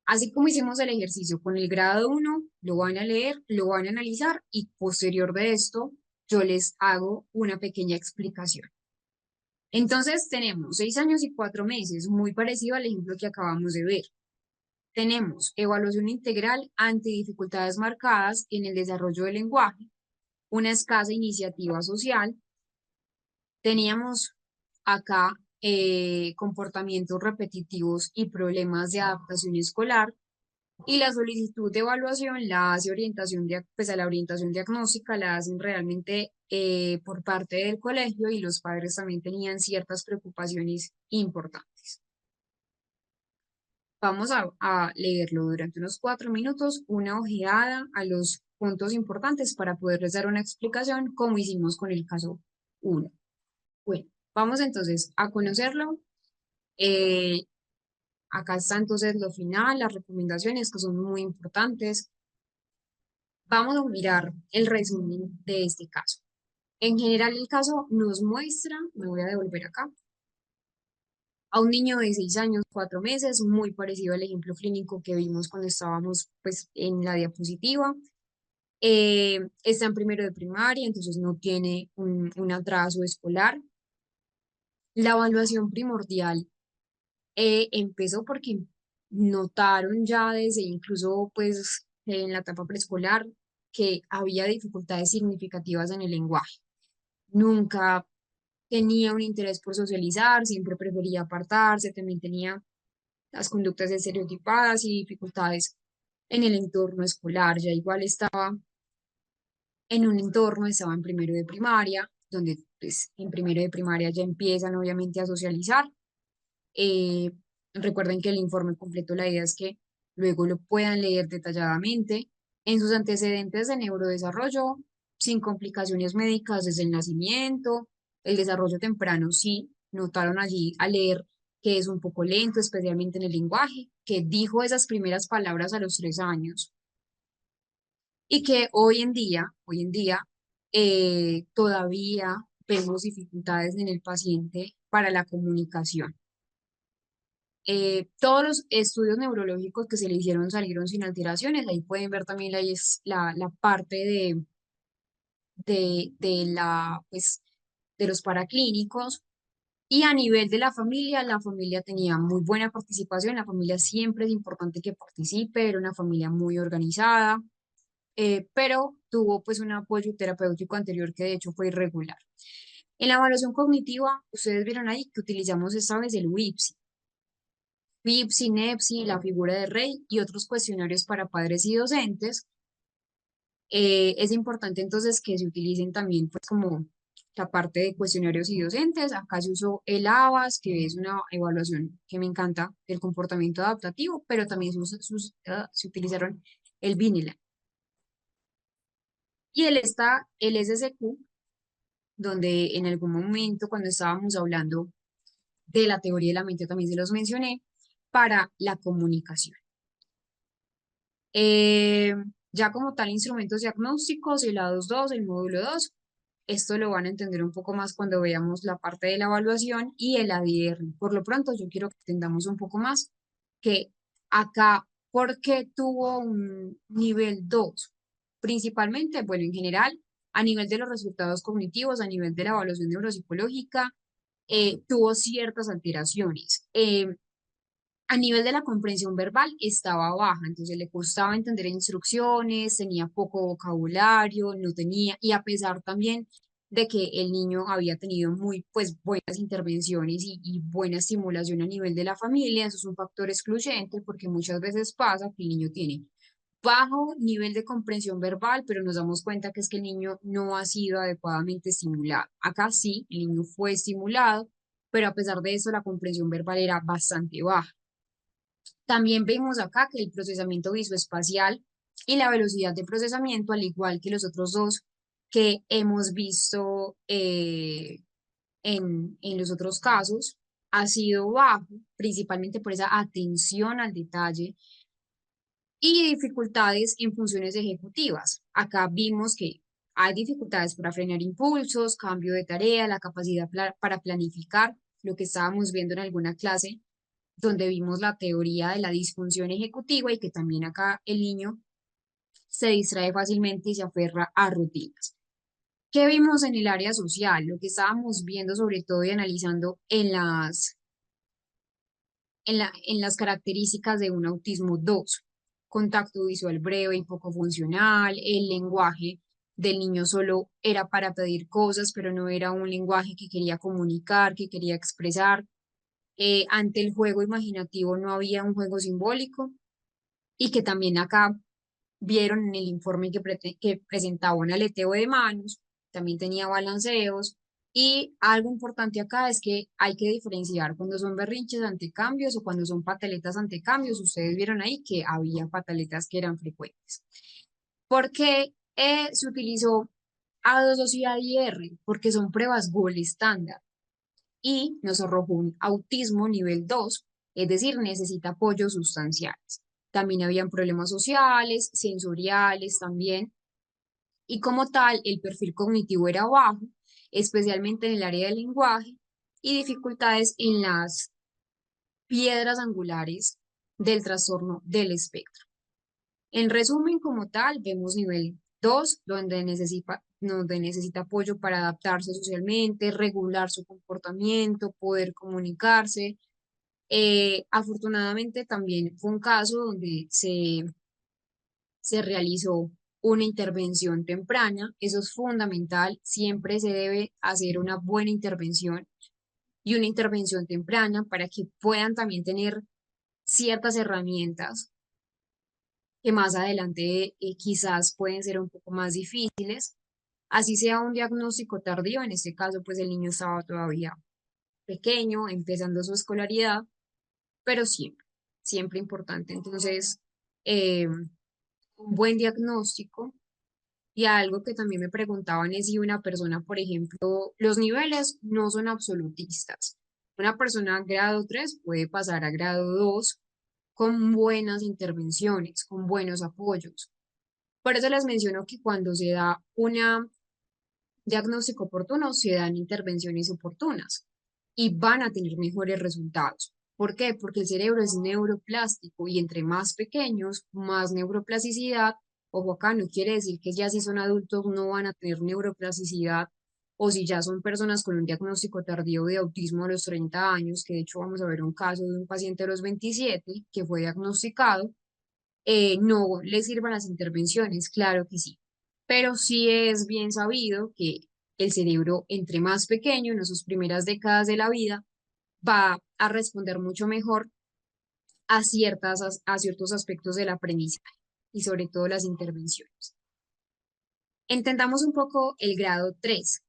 Así como hicimos el ejercicio con el grado 1, lo van a leer, lo van a analizar y posterior de esto yo les hago una pequeña explicación. Entonces tenemos 6 años y 4 meses, muy parecido al ejemplo que acabamos de ver. Tenemos evaluación integral ante dificultades marcadas en el desarrollo del lenguaje, una escasa iniciativa social. Teníamos acá comportamientos repetitivos y problemas de adaptación escolar. Y la solicitud de evaluación la hace pues a la orientación diagnóstica la hacen realmente por parte del colegio y los padres también tenían ciertas preocupaciones importantes. Vamos a leerlo durante unos 4 minutos, una ojeada a los puntos importantes para poderles dar una explicación como hicimos con el caso 1. Bueno, vamos entonces a conocerlo. Eh, Acá está entonces lo final, las recomendaciones que son muy importantes. Vamos a mirar el resumen de este caso. En general, el caso nos muestra, me voy a devolver acá, a un niño de 6 años, 4 meses, muy parecido al ejemplo clínico que vimos cuando estábamos pues, en la diapositiva. Está en primero de primaria, entonces no tiene un atraso escolar. La evaluación primordial empezó porque notaron ya desde incluso pues en la etapa preescolar que había dificultades significativas en el lenguaje. Nunca tenía un interés por socializar, siempre prefería apartarse, también tenía las conductas estereotipadas y dificultades en el entorno escolar. Ya igual estaba en un entorno, estaba en primero de primaria, donde pues en primero de primaria ya empiezan obviamente a socializar. Eh, Recuerden que el informe completo, la idea es que luego lo puedan leer detalladamente. En sus antecedentes de neurodesarrollo sin complicaciones médicas desde el nacimiento. El desarrollo temprano sí, notaron allí al leer que es un poco lento, especialmente en el lenguaje, que dijo esas primeras palabras a los 3 años y que hoy en día todavía vemos dificultades en el paciente para la comunicación. Todos los estudios neurológicos que se le hicieron salieron sin alteraciones. Ahí pueden ver también la parte pues, de los paraclínicos. Y a nivel de la familia tenía muy buena participación. La familia siempre es importante que participe, era una familia muy organizada, pero tuvo pues un apoyo terapéutico anterior que de hecho fue irregular. En la evaluación cognitiva, ustedes vieron ahí que utilizamos esta vez el WIPSI. WIPSI, NEPSI, la figura de Rey y otros cuestionarios para padres y docentes. Es importante entonces que se utilicen también pues como la parte de cuestionarios y docentes. Acá se usó el ABAS, que es una evaluación que me encanta del comportamiento adaptativo, pero también se utilizaron el Vineland. Y el SSQ, donde en algún momento cuando estábamos hablando de la teoría de la mente también se los mencioné, para la comunicación. Eh, ya como tal, instrumentos diagnósticos, el A22, el módulo 2, esto lo van a entender un poco más cuando veamos la parte de la evaluación y el ADR. Por lo pronto, yo quiero que entendamos un poco más que acá, ¿por qué tuvo un nivel 2? Principalmente, bueno, en general, a nivel de los resultados cognitivos, a nivel de la evaluación neuropsicológica, tuvo ciertas alteraciones. A nivel de la comprensión verbal estaba baja, entonces le costaba entender instrucciones, tenía poco vocabulario, no tenía, y a pesar también de que el niño había tenido muy pues buenas intervenciones y buena estimulación a nivel de la familia, eso es un factor excluyente porque muchas veces pasa que el niño tiene bajo nivel de comprensión verbal, pero nos damos cuenta que es que el niño no ha sido adecuadamente estimulado. Acá sí, el niño fue estimulado, pero a pesar de eso la comprensión verbal era bastante baja. También vemos acá que el procesamiento visoespacial y la velocidad de procesamiento, al igual que los otros dos que hemos visto en los otros casos, ha sido bajo, principalmente por esa atención al detalle y dificultades en funciones ejecutivas. Acá vimos que hay dificultades para frenar impulsos, cambio de tarea, la capacidad para planificar, lo que estábamos viendo en alguna clase donde vimos la teoría de la disfunción ejecutiva y que también acá el niño se distrae fácilmente y se aferra a rutinas. ¿Qué vimos en el área social? Lo que estábamos viendo sobre todo y analizando en las características de un autismo 2, contacto visual breve y poco funcional, el lenguaje del niño solo era para pedir cosas, pero no era un lenguaje que quería comunicar, que quería expresar. Ante el juego imaginativo no había un juego simbólico y que también acá vieron en el informe que presentaba un aleteo de manos, también tenía balanceos y algo importante acá es que hay que diferenciar cuando son berrinches ante cambios o cuando son pataletas ante cambios. Ustedes vieron ahí que había pataletas que eran frecuentes. ¿Por qué se utilizó A22 y ADR? Porque son pruebas Google estándar y nos arrojó un autismo nivel 2, es decir, necesita apoyos sustanciales. También habían problemas sociales, sensoriales también, y como tal, el perfil cognitivo era bajo, especialmente en el área del lenguaje, y dificultades en las piedras angulares del trastorno del espectro. En resumen, como tal, vemos nivel 2, donde necesita apoyo para adaptarse socialmente, regular su comportamiento, poder comunicarse. Afortunadamente también fue un caso donde se realizó una intervención temprana. Eso es fundamental. Siempre se debe hacer una buena intervención y una intervención temprana para que puedan también tener ciertas herramientas que más adelante quizás pueden ser un poco más difíciles. Así sea un diagnóstico tardío, en este caso pues el niño estaba todavía pequeño, empezando su escolaridad, pero siempre, siempre importante. Entonces, un buen diagnóstico Y algo que también me preguntaban es si una persona, por ejemplo, los niveles no son absolutistas. Una persona grado 3 puede pasar a grado 2 con buenas intervenciones, con buenos apoyos. Por eso les menciono que cuando se da un diagnóstico oportuno, se dan intervenciones oportunas y van a tener mejores resultados. ¿Por qué? Porque el cerebro es neuroplástico y entre más pequeños, más neuroplasticidad. Ojo acá, no quiere decir que ya si son adultos no van a tener neuroplasticidad o si ya son personas con un diagnóstico tardío de autismo a los 30 años, que de hecho vamos a ver un caso de un paciente de los 27 que fue diagnosticado, no le sirvan las intervenciones, claro que sí. Pero sí es bien sabido que el cerebro, entre más pequeño, en sus primeras décadas de la vida, va a responder mucho mejor a ciertos aspectos del aprendizaje y sobre todo las intervenciones. Entendamos un poco el grado 3.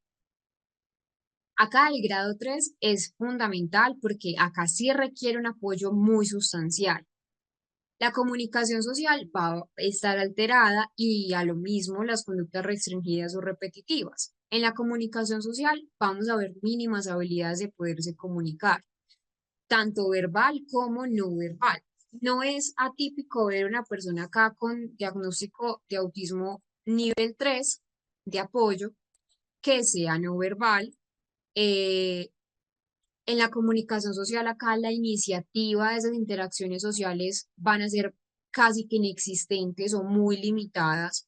Acá el grado 3 es fundamental porque acá sí requiere un apoyo muy sustancial. La comunicación social va a estar alterada y a lo mismo las conductas restringidas o repetitivas. En la comunicación social vamos a ver mínimas habilidades de poderse comunicar, tanto verbal como no verbal. No es atípico ver una persona acá con diagnóstico de autismo nivel 3 de apoyo que sea no verbal. eh, en la comunicación social acá la iniciativa de esas interacciones sociales van a ser casi que inexistentes o muy limitadas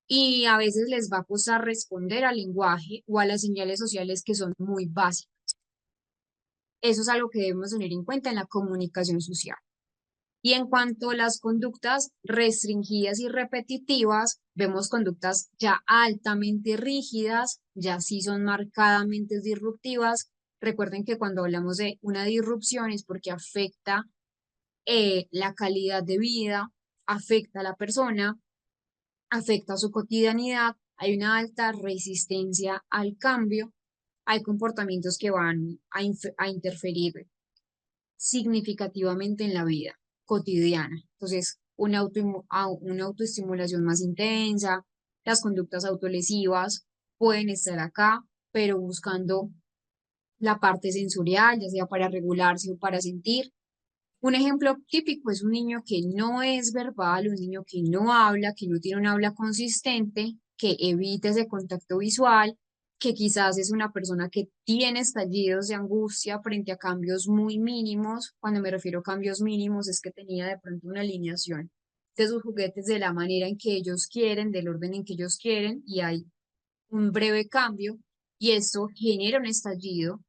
y a veces les va a costar responder al lenguaje o a las señales sociales que son muy básicas. Eso es algo que debemos tener en cuenta en la comunicación social. Y en cuanto a las conductas restringidas y repetitivas, vemos conductas ya altamente rígidas, ya sí son marcadamente disruptivas. Recuerden que cuando hablamos de una disrupción es porque afecta la calidad de vida, afecta a la persona, afecta su cotidianidad, hay una alta resistencia al cambio, hay comportamientos que van a interferir significativamente en la vida cotidiana. Entonces, una autoestimulación más intensa, las conductas autolesivas pueden estar acá, pero buscando la parte sensorial, ya sea para regularse o para sentir. Un ejemplo típico es un niño que no es verbal, un niño que no habla, que no tiene un habla consistente, que evita ese contacto visual, que quizás es una persona que tiene estallidos de angustia frente a cambios muy mínimos. Cuando me refiero a cambios mínimos es que tenía de pronto una alineación de sus juguetes de la manera en que ellos quieren, del orden en que ellos quieren, y hay un breve cambio y esto genera un estallido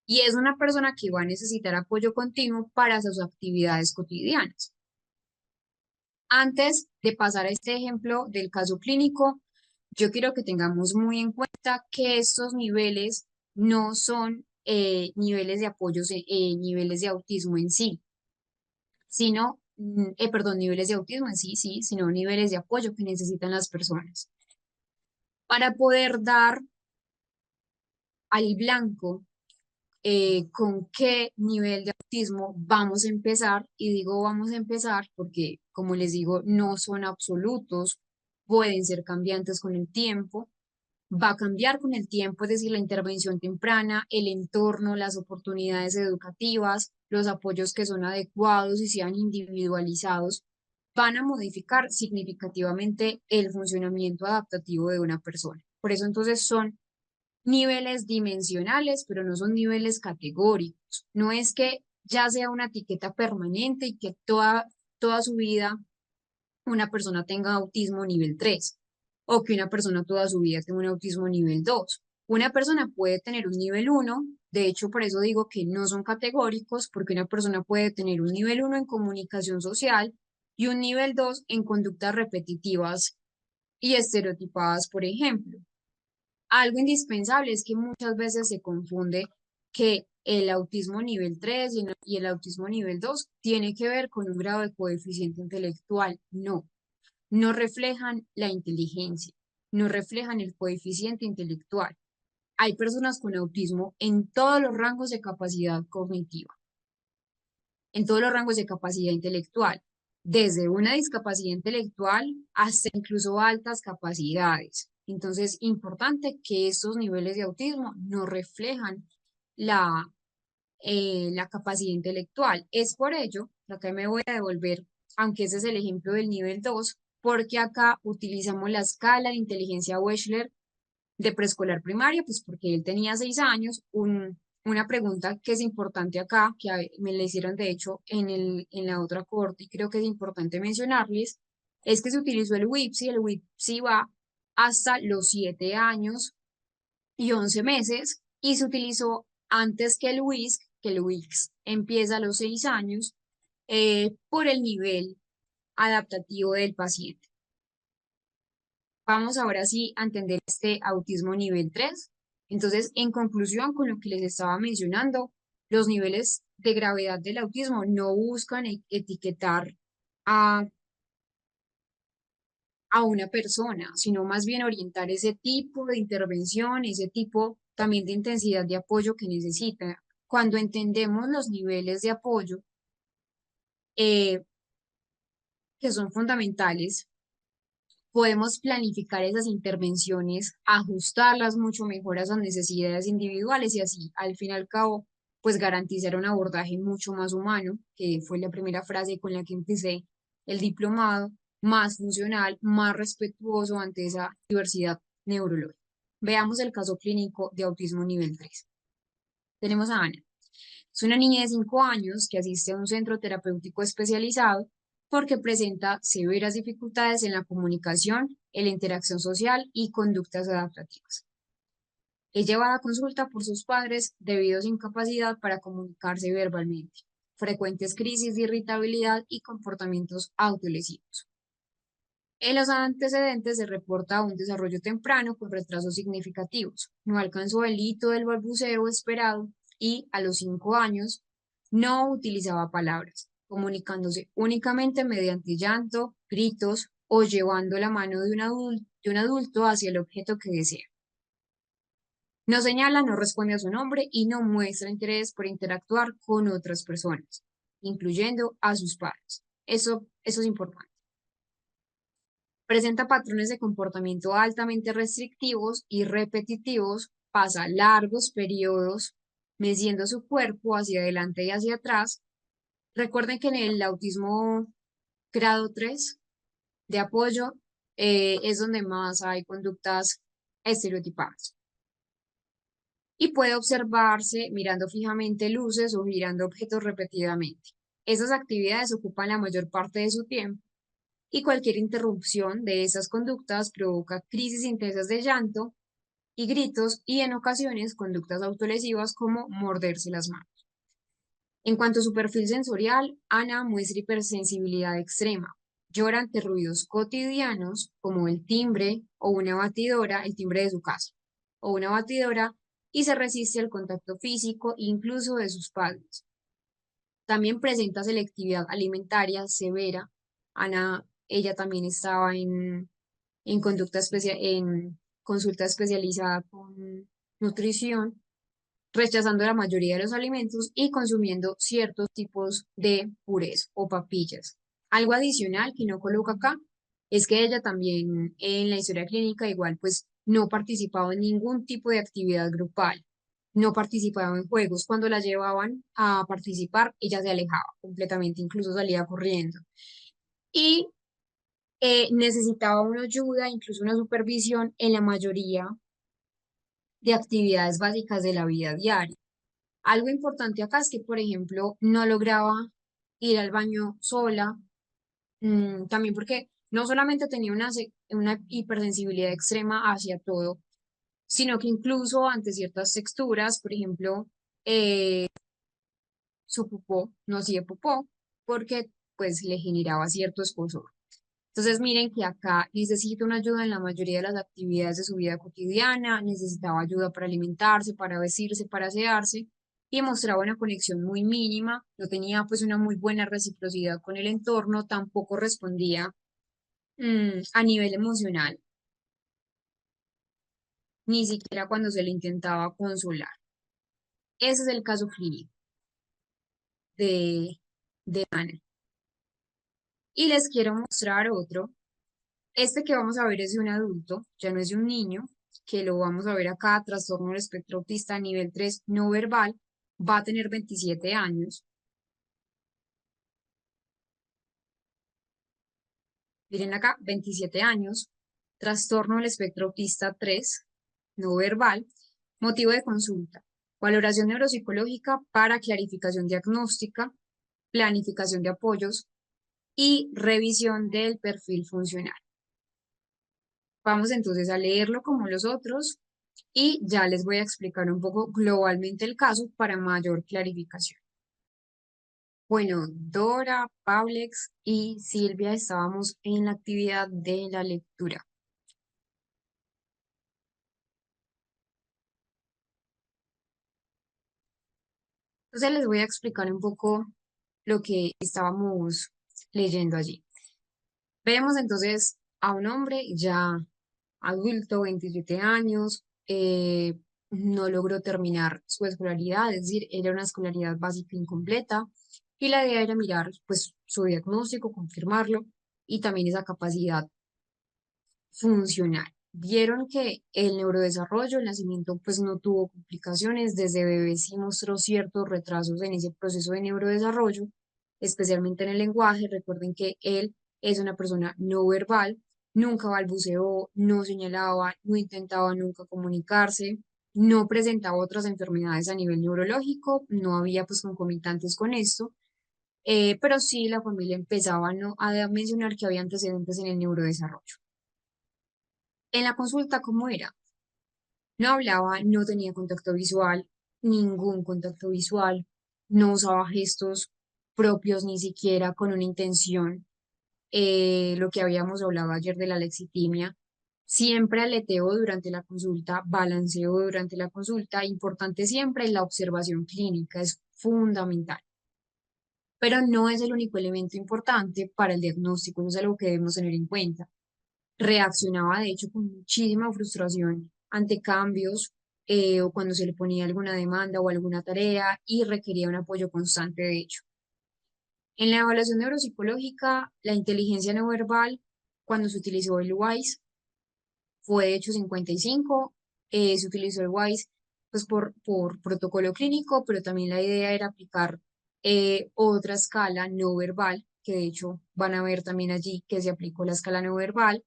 y es una persona que va a necesitar apoyo continuo para sus actividades cotidianas. Antes de pasar a este ejemplo del caso clínico, yo quiero que tengamos muy en cuenta que estos niveles no son niveles de apoyo, niveles de autismo en sí, sino, perdón, niveles de autismo en sí, sí, sino niveles de apoyo que necesitan las personas. Para poder dar al blanco con qué nivel de autismo vamos a empezar. Y digo vamos a empezar porque, como les digo, no son absolutos, pueden ser cambiantes con el tiempo. Va a cambiar con el tiempo, es decir, la intervención temprana, el entorno, las oportunidades educativas, los apoyos que son adecuados y sean individualizados, van a modificar significativamente el funcionamiento adaptativo de una persona. Por eso entonces son niveles dimensionales, pero no son niveles categóricos. No es que ya sea una etiqueta permanente y que toda su vida una persona tenga autismo nivel 3 o que una persona toda su vida tenga un autismo nivel 2. Una persona puede tener un nivel 1, de hecho por eso digo que no son categóricos, porque una persona puede tener un nivel 1 en comunicación social y un nivel 2 en conductas repetitivas y estereotipadas, por ejemplo. Algo indispensable es que muchas veces se confunde que el autismo nivel 3 y el autismo nivel 2 tiene que ver con un grado de coeficiente intelectual. No, no reflejan la inteligencia, no reflejan el coeficiente intelectual. Hay personas con autismo en todos los rangos de capacidad cognitiva, en todos los rangos de capacidad intelectual. desde una discapacidad intelectual hasta incluso altas capacidades. Entonces, importante que estos niveles de autismo no reflejan la, la capacidad intelectual. Es por ello, acá me voy a devolver, aunque ese es el ejemplo del nivel 2, porque acá utilizamos la escala de inteligencia Wechsler de preescolar primaria, pues porque él tenía 6 años. Una pregunta que es importante acá, que me la hicieron de hecho en la otra corte y creo que es importante mencionarles, es que se utilizó el WIPSI va hasta los 7 años y 11 meses y se utilizó antes que el WISC, que el WISC empieza a los 6 años, por el nivel adaptativo del paciente. Vamos ahora sí a entender este autismo nivel 3. Entonces, en conclusión, con lo que les estaba mencionando, los niveles de gravedad del autismo no buscan etiquetar a, a una persona, sino más bien orientar ese tipo de intervención, ese tipo también de intensidad de apoyo que necesita. Cuando entendemos los niveles de apoyo, eh, que son fundamentales, podemos planificar esas intervenciones, ajustarlas mucho mejor a esas necesidades individuales y así, al fin y al cabo, pues garantizar un abordaje mucho más humano, que fue la primera frase con la que empecé el diplomado, más funcional, más respetuoso ante esa diversidad neurológica. Veamos el caso clínico de autismo nivel 3. Tenemos a Ana. Es una niña de 5 años que asiste a un centro terapéutico especializado porque presenta severas dificultades en la comunicación, en la interacción social y conductas adaptativas. Es llevada a consulta por sus padres debido a su incapacidad para comunicarse verbalmente, frecuentes crisis de irritabilidad y comportamientos autolesivos. En los antecedentes se reporta un desarrollo temprano con retrasos significativos. No alcanzó el hito del balbuceo esperado y a los 5 años no utilizaba palabras, comunicándose únicamente mediante llanto, gritos o llevando la mano de un adulto hacia el objeto que desea. No señala, no responde a su nombre y no muestra interés por interactuar con otras personas, incluyendo a sus padres. Eso es importante. Presenta patrones de comportamiento altamente restrictivos y repetitivos, pasa largos periodos meciendo su cuerpo hacia adelante y hacia atrás. Recuerden que en el autismo grado 3 de apoyo es donde más hay conductas estereotipadas. Y puede observarse mirando fijamente luces o girando objetos repetidamente. Esas actividades ocupan la mayor parte de su tiempo y cualquier interrupción de esas conductas provoca crisis intensas de llanto y gritos y en ocasiones conductas autolesivas como morderse las manos. En cuanto a su perfil sensorial, Ana muestra hipersensibilidad extrema. Llora ante ruidos cotidianos como el timbre o una batidora, el timbre de su casa, o una batidora, y se resiste al contacto físico incluso de sus padres. También presenta selectividad alimentaria severa. Ana, ella también estaba en en consulta especializada con nutrición, rechazando la mayoría de los alimentos y consumiendo ciertos tipos de purés o papillas. Algo adicional que no coloca acá es que ella también en la historia clínica igual pues no participaba en ningún tipo de actividad grupal, no participaba en juegos. Cuando la llevaban a participar, ella se alejaba completamente, incluso salía corriendo. Y necesitaba una ayuda, incluso una supervisión en la mayoría de actividades básicas de la vida diaria. Algo importante acá es que, por ejemplo, no lograba ir al baño sola, también porque no solamente tenía una hipersensibilidad extrema hacia todo, sino que incluso ante ciertas texturas, por ejemplo, su popó no hacía popó porque pues le generaba cierto escozor. Entonces miren que acá necesita una ayuda en la mayoría de las actividades de su vida cotidiana, necesitaba ayuda para alimentarse, para vestirse, para asearse y mostraba una conexión muy mínima, no tenía pues una muy buena reciprocidad con el entorno, tampoco respondía a nivel emocional, ni siquiera cuando se le intentaba consolar. Ese es el caso clínico de Ana. Y les quiero mostrar otro. Este que vamos a ver es de un adulto, ya no es de un niño, que lo vamos a ver acá, trastorno del espectro autista nivel 3 no verbal, va a tener 27 años. Miren acá, 27 años, trastorno del espectro autista 3 no verbal, motivo de consulta, valoración neuropsicológica para clarificación diagnóstica, planificación de apoyos y revisión del perfil funcional. Vamos entonces a leerlo como los otros y ya les voy a explicar un poco globalmente el caso para mayor clarificación. Bueno, Dora, Paulex y Silvia estábamos en la actividad de la lectura. Entonces les voy a explicar un poco lo que estábamos leyendo allí. Vemos entonces a un hombre ya adulto, 27 años, no logró terminar su escolaridad, es decir, era una escolaridad básica incompleta, y la idea era mirar pues su diagnóstico, confirmarlo, y también esa capacidad funcional. Vieron que el neurodesarrollo, el nacimiento, pues no tuvo complicaciones, desde bebé sí mostró ciertos retrasos en ese proceso de neurodesarrollo, especialmente en el lenguaje. Recuerden que él es una persona no verbal, nunca balbuceó, no señalaba, no intentaba nunca comunicarse, no presentaba otras enfermedades a nivel neurológico, no había pues concomitantes con esto, pero sí la familia empezaba ¿no? a mencionar que había antecedentes en el neurodesarrollo. En la consulta, ¿cómo era? No hablaba, no tenía contacto visual, ningún contacto visual, no usaba gestos propios ni siquiera con una intención. Lo que habíamos hablado ayer de la lexitimia, siempre aleteó durante la consulta, balanceó durante la consulta, importante siempre la observación clínica, es fundamental. Pero no es el único elemento importante para el diagnóstico, eso es algo que debemos tener en cuenta. Reaccionaba de hecho con muchísima frustración ante cambios o cuando se le ponía alguna demanda o alguna tarea y requería un apoyo constante de hecho. En la evaluación neuropsicológica, la inteligencia no verbal, cuando se utilizó el WISE, fue de hecho 55, se utilizó el WISE pues por protocolo clínico, pero también la idea era aplicar otra escala no verbal, que de hecho van a ver también allí que se aplicó la escala no verbal,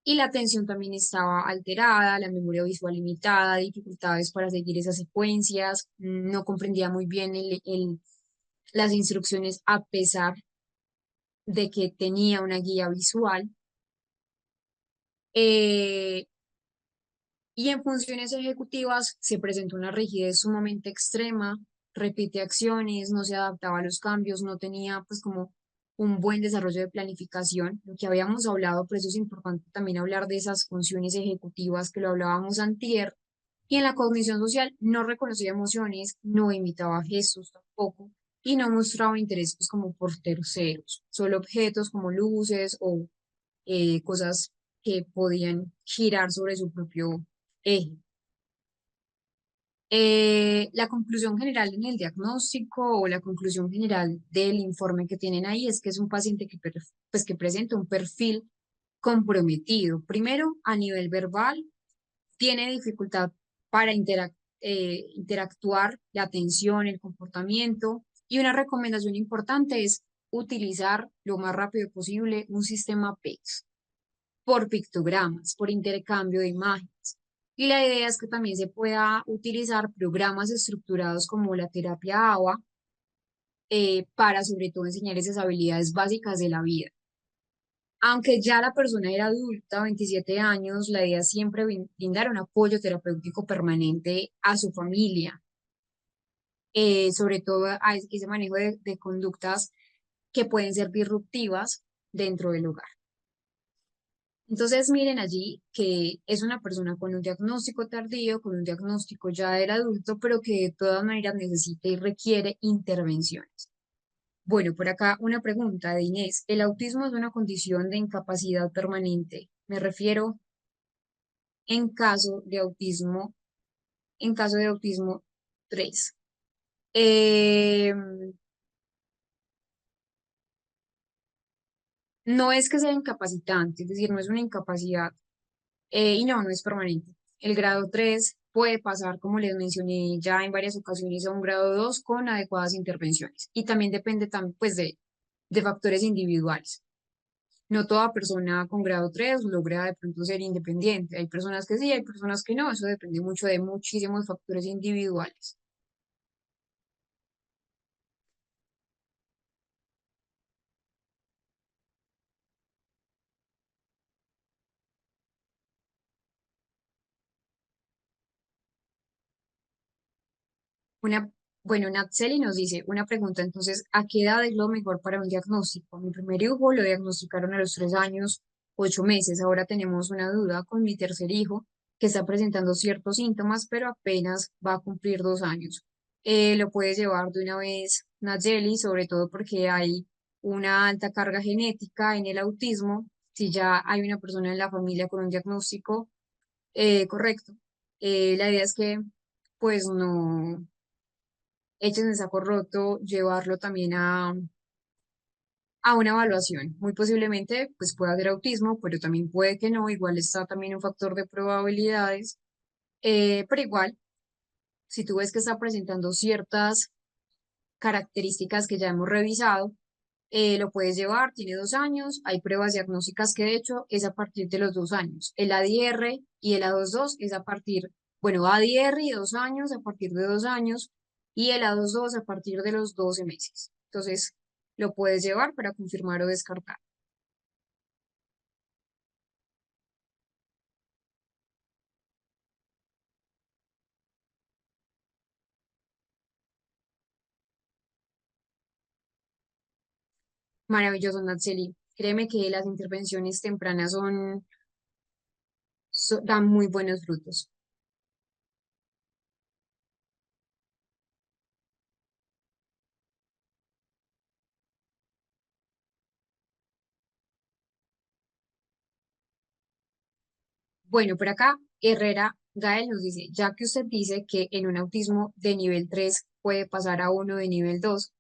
y la atención también estaba alterada, la memoria visual limitada, dificultades para seguir esas secuencias, no comprendía muy bien las instrucciones a pesar de que tenía una guía visual. Eh, y en funciones ejecutivas se presentó una rigidez sumamente extrema, repite acciones, no se adaptaba a los cambios, no tenía pues como un buen desarrollo de planificación, lo que habíamos hablado, por eso es importante también hablar de esas funciones ejecutivas que lo hablábamos antier, y en la cognición social no reconocía emociones, no imitaba gestos tampoco, y no mostraba interés pues como por terceros, solo objetos como luces o cosas que podían girar sobre su propio eje. La conclusión general en el diagnóstico o la conclusión general del informe que tienen ahí es que es un paciente pues, que presenta un perfil comprometido. Primero, a nivel verbal, tiene dificultad para interactuar, la atención, el comportamiento. Y una recomendación importante es utilizar lo más rápido posible un sistema PEX por pictogramas, por intercambio de imágenes. Y la idea es que también se pueda utilizar programas estructurados como la terapia ABA para sobre todo enseñar esas habilidades básicas de la vida. Aunque ya la persona era adulta, 27 años, la idea es siempre brindar un apoyo terapéutico permanente a su familia, sobre todo a ese manejo de conductas que pueden ser disruptivas dentro del hogar. Entonces, miren allí que es una persona con un diagnóstico tardío, con un diagnóstico ya del adulto, pero que de todas maneras necesita y requiere intervenciones. Bueno, por acá una pregunta de Inés. ¿El autismo es una condición de incapacidad permanente? Me refiero en caso de autismo, en caso de autismo 3. No es que sea incapacitante, es decir, no es una incapacidad y no, no es permanente. El grado 3 puede pasar, como les mencioné ya en varias ocasiones, a un grado 2 con adecuadas intervenciones. Y también depende pues, de factores individuales. No toda persona con grado 3 logra de pronto ser independiente. Hay personas que sí, hay personas que no. Eso depende mucho de muchísimos factores individuales. Una, bueno, Natseli nos dice una pregunta, entonces, ¿a qué edad es lo mejor para un diagnóstico? Mi primer hijo lo diagnosticaron a los 3 años, 8 meses. Ahora tenemos una duda con mi tercer hijo que está presentando ciertos síntomas, pero apenas va a cumplir 2 años. Lo puedes llevar de una vez, Natseli, sobre todo porque hay una alta carga genética en el autismo. Si ya hay una persona en la familia con un diagnóstico correcto, la idea es que pues no echen en saco roto, llevarlo también a una evaluación. Muy posiblemente, pues pueda ser autismo, pero también puede que no. Igual está también un factor de probabilidades. Pero igual, si tú ves que está presentando ciertas características que ya hemos revisado, lo puedes llevar, tiene 2 años, hay pruebas diagnósticas que de hecho es a partir de los 2 años. El ADR y el A22 es a partir, bueno, ADR y 2 años a partir de 2 años y el A22 a partir de los 12 meses. Entonces, lo puedes llevar para confirmar o descartar. Maravilloso, Natseli. Créeme que las intervenciones tempranas dan muy buenos frutos. Bueno, por acá, Herrera Gael nos dice, ya que usted dice que en un autismo de nivel 3 puede pasar a uno de nivel 2,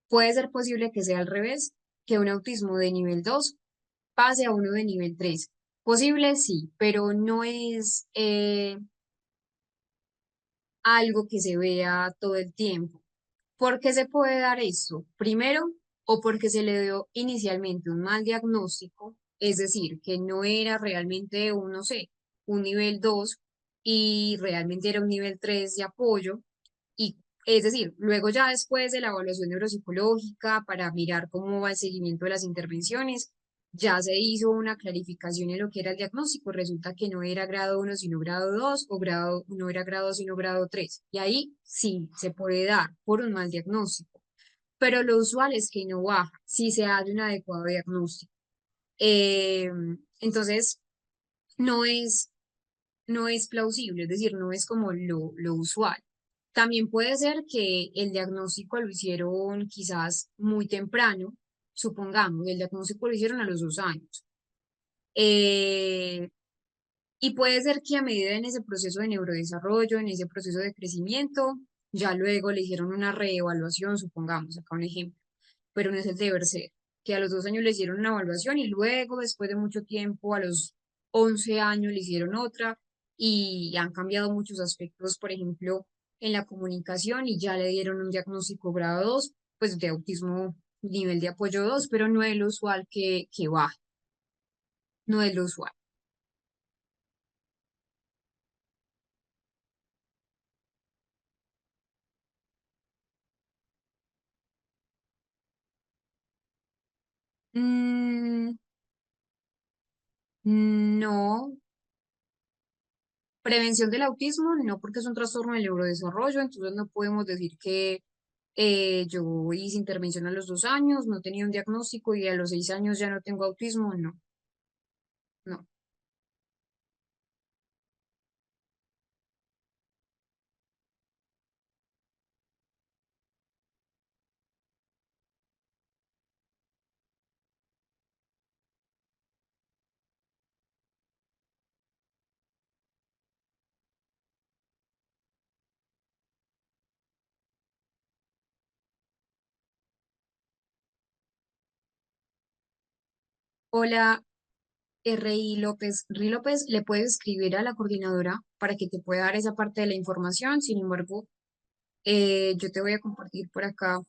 puede ser posible que sea al revés, que un autismo de nivel 2 pase a uno de nivel 3. Posible, sí, pero no es algo que se vea todo el tiempo. ¿Por qué se puede dar esto? Primero, o porque se le dio inicialmente un mal diagnóstico, es decir, que no era realmente un, no sé, un nivel 2 y realmente era un nivel 3 de apoyo. Y es decir, luego ya después de la evaluación neuropsicológica para mirar cómo va el seguimiento de las intervenciones, ya se hizo una clarificación en lo que era el diagnóstico. Resulta que no era grado 1 sino grado 2 o no era grado 2 sino grado 3. Y ahí sí se puede dar por un mal diagnóstico. Pero lo usual es que no baja si se hace un adecuado diagnóstico. Eh, entonces, no es no es plausible, es decir, no es como lo usual. También puede ser que el diagnóstico lo hicieron quizás muy temprano, supongamos, el diagnóstico lo hicieron a los 2 años. Eh, y puede ser que a medida en ese proceso de neurodesarrollo, en ese proceso de crecimiento, ya luego le hicieron una reevaluación, supongamos, acá un ejemplo, pero no es el deber ser, que a los 2 años le hicieron una evaluación y luego, después de mucho tiempo, a los 11 años le hicieron otra y han cambiado muchos aspectos, por ejemplo, en la comunicación y ya le dieron un diagnóstico grado 2 pues de autismo nivel de apoyo 2 pero no es lo usual que baje, no es lo usual. Mm, no, prevención del autismo, no porque es un trastorno del neurodesarrollo, entonces no podemos decir que yo hice intervención a los 2 años, no tenía un diagnóstico y a los 6 años ya no tengo autismo, no, no. Hola, R.I. López. R.I. López, le puedes escribir a la coordinadora para que te pueda dar esa parte de la información. Sin embargo, yo te voy a compartir por acá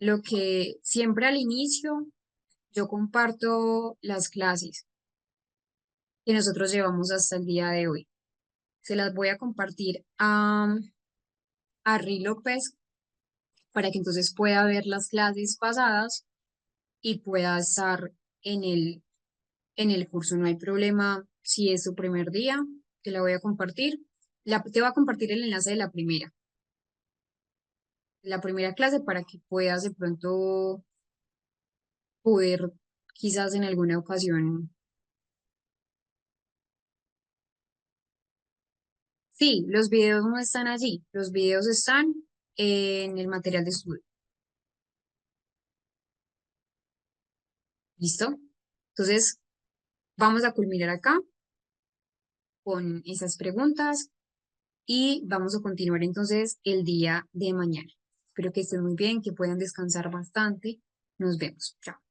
lo que siempre al inicio yo comparto las clases que nosotros llevamos hasta el día de hoy. Se las voy a compartir a R.I. López para que entonces pueda ver las clases pasadas y pueda estar en en el curso. No hay problema si es su primer día, te la voy a compartir. Te voy a compartir el enlace de la primera clase para que puedas de pronto poder, quizás en alguna ocasión. Sí, los videos no están allí, los videos están en el material de estudio. ¿Listo? Entonces, vamos a culminar acá con esas preguntas y vamos a continuar entonces el día de mañana. Espero que estén muy bien, que puedan descansar bastante. Nos vemos. Chao.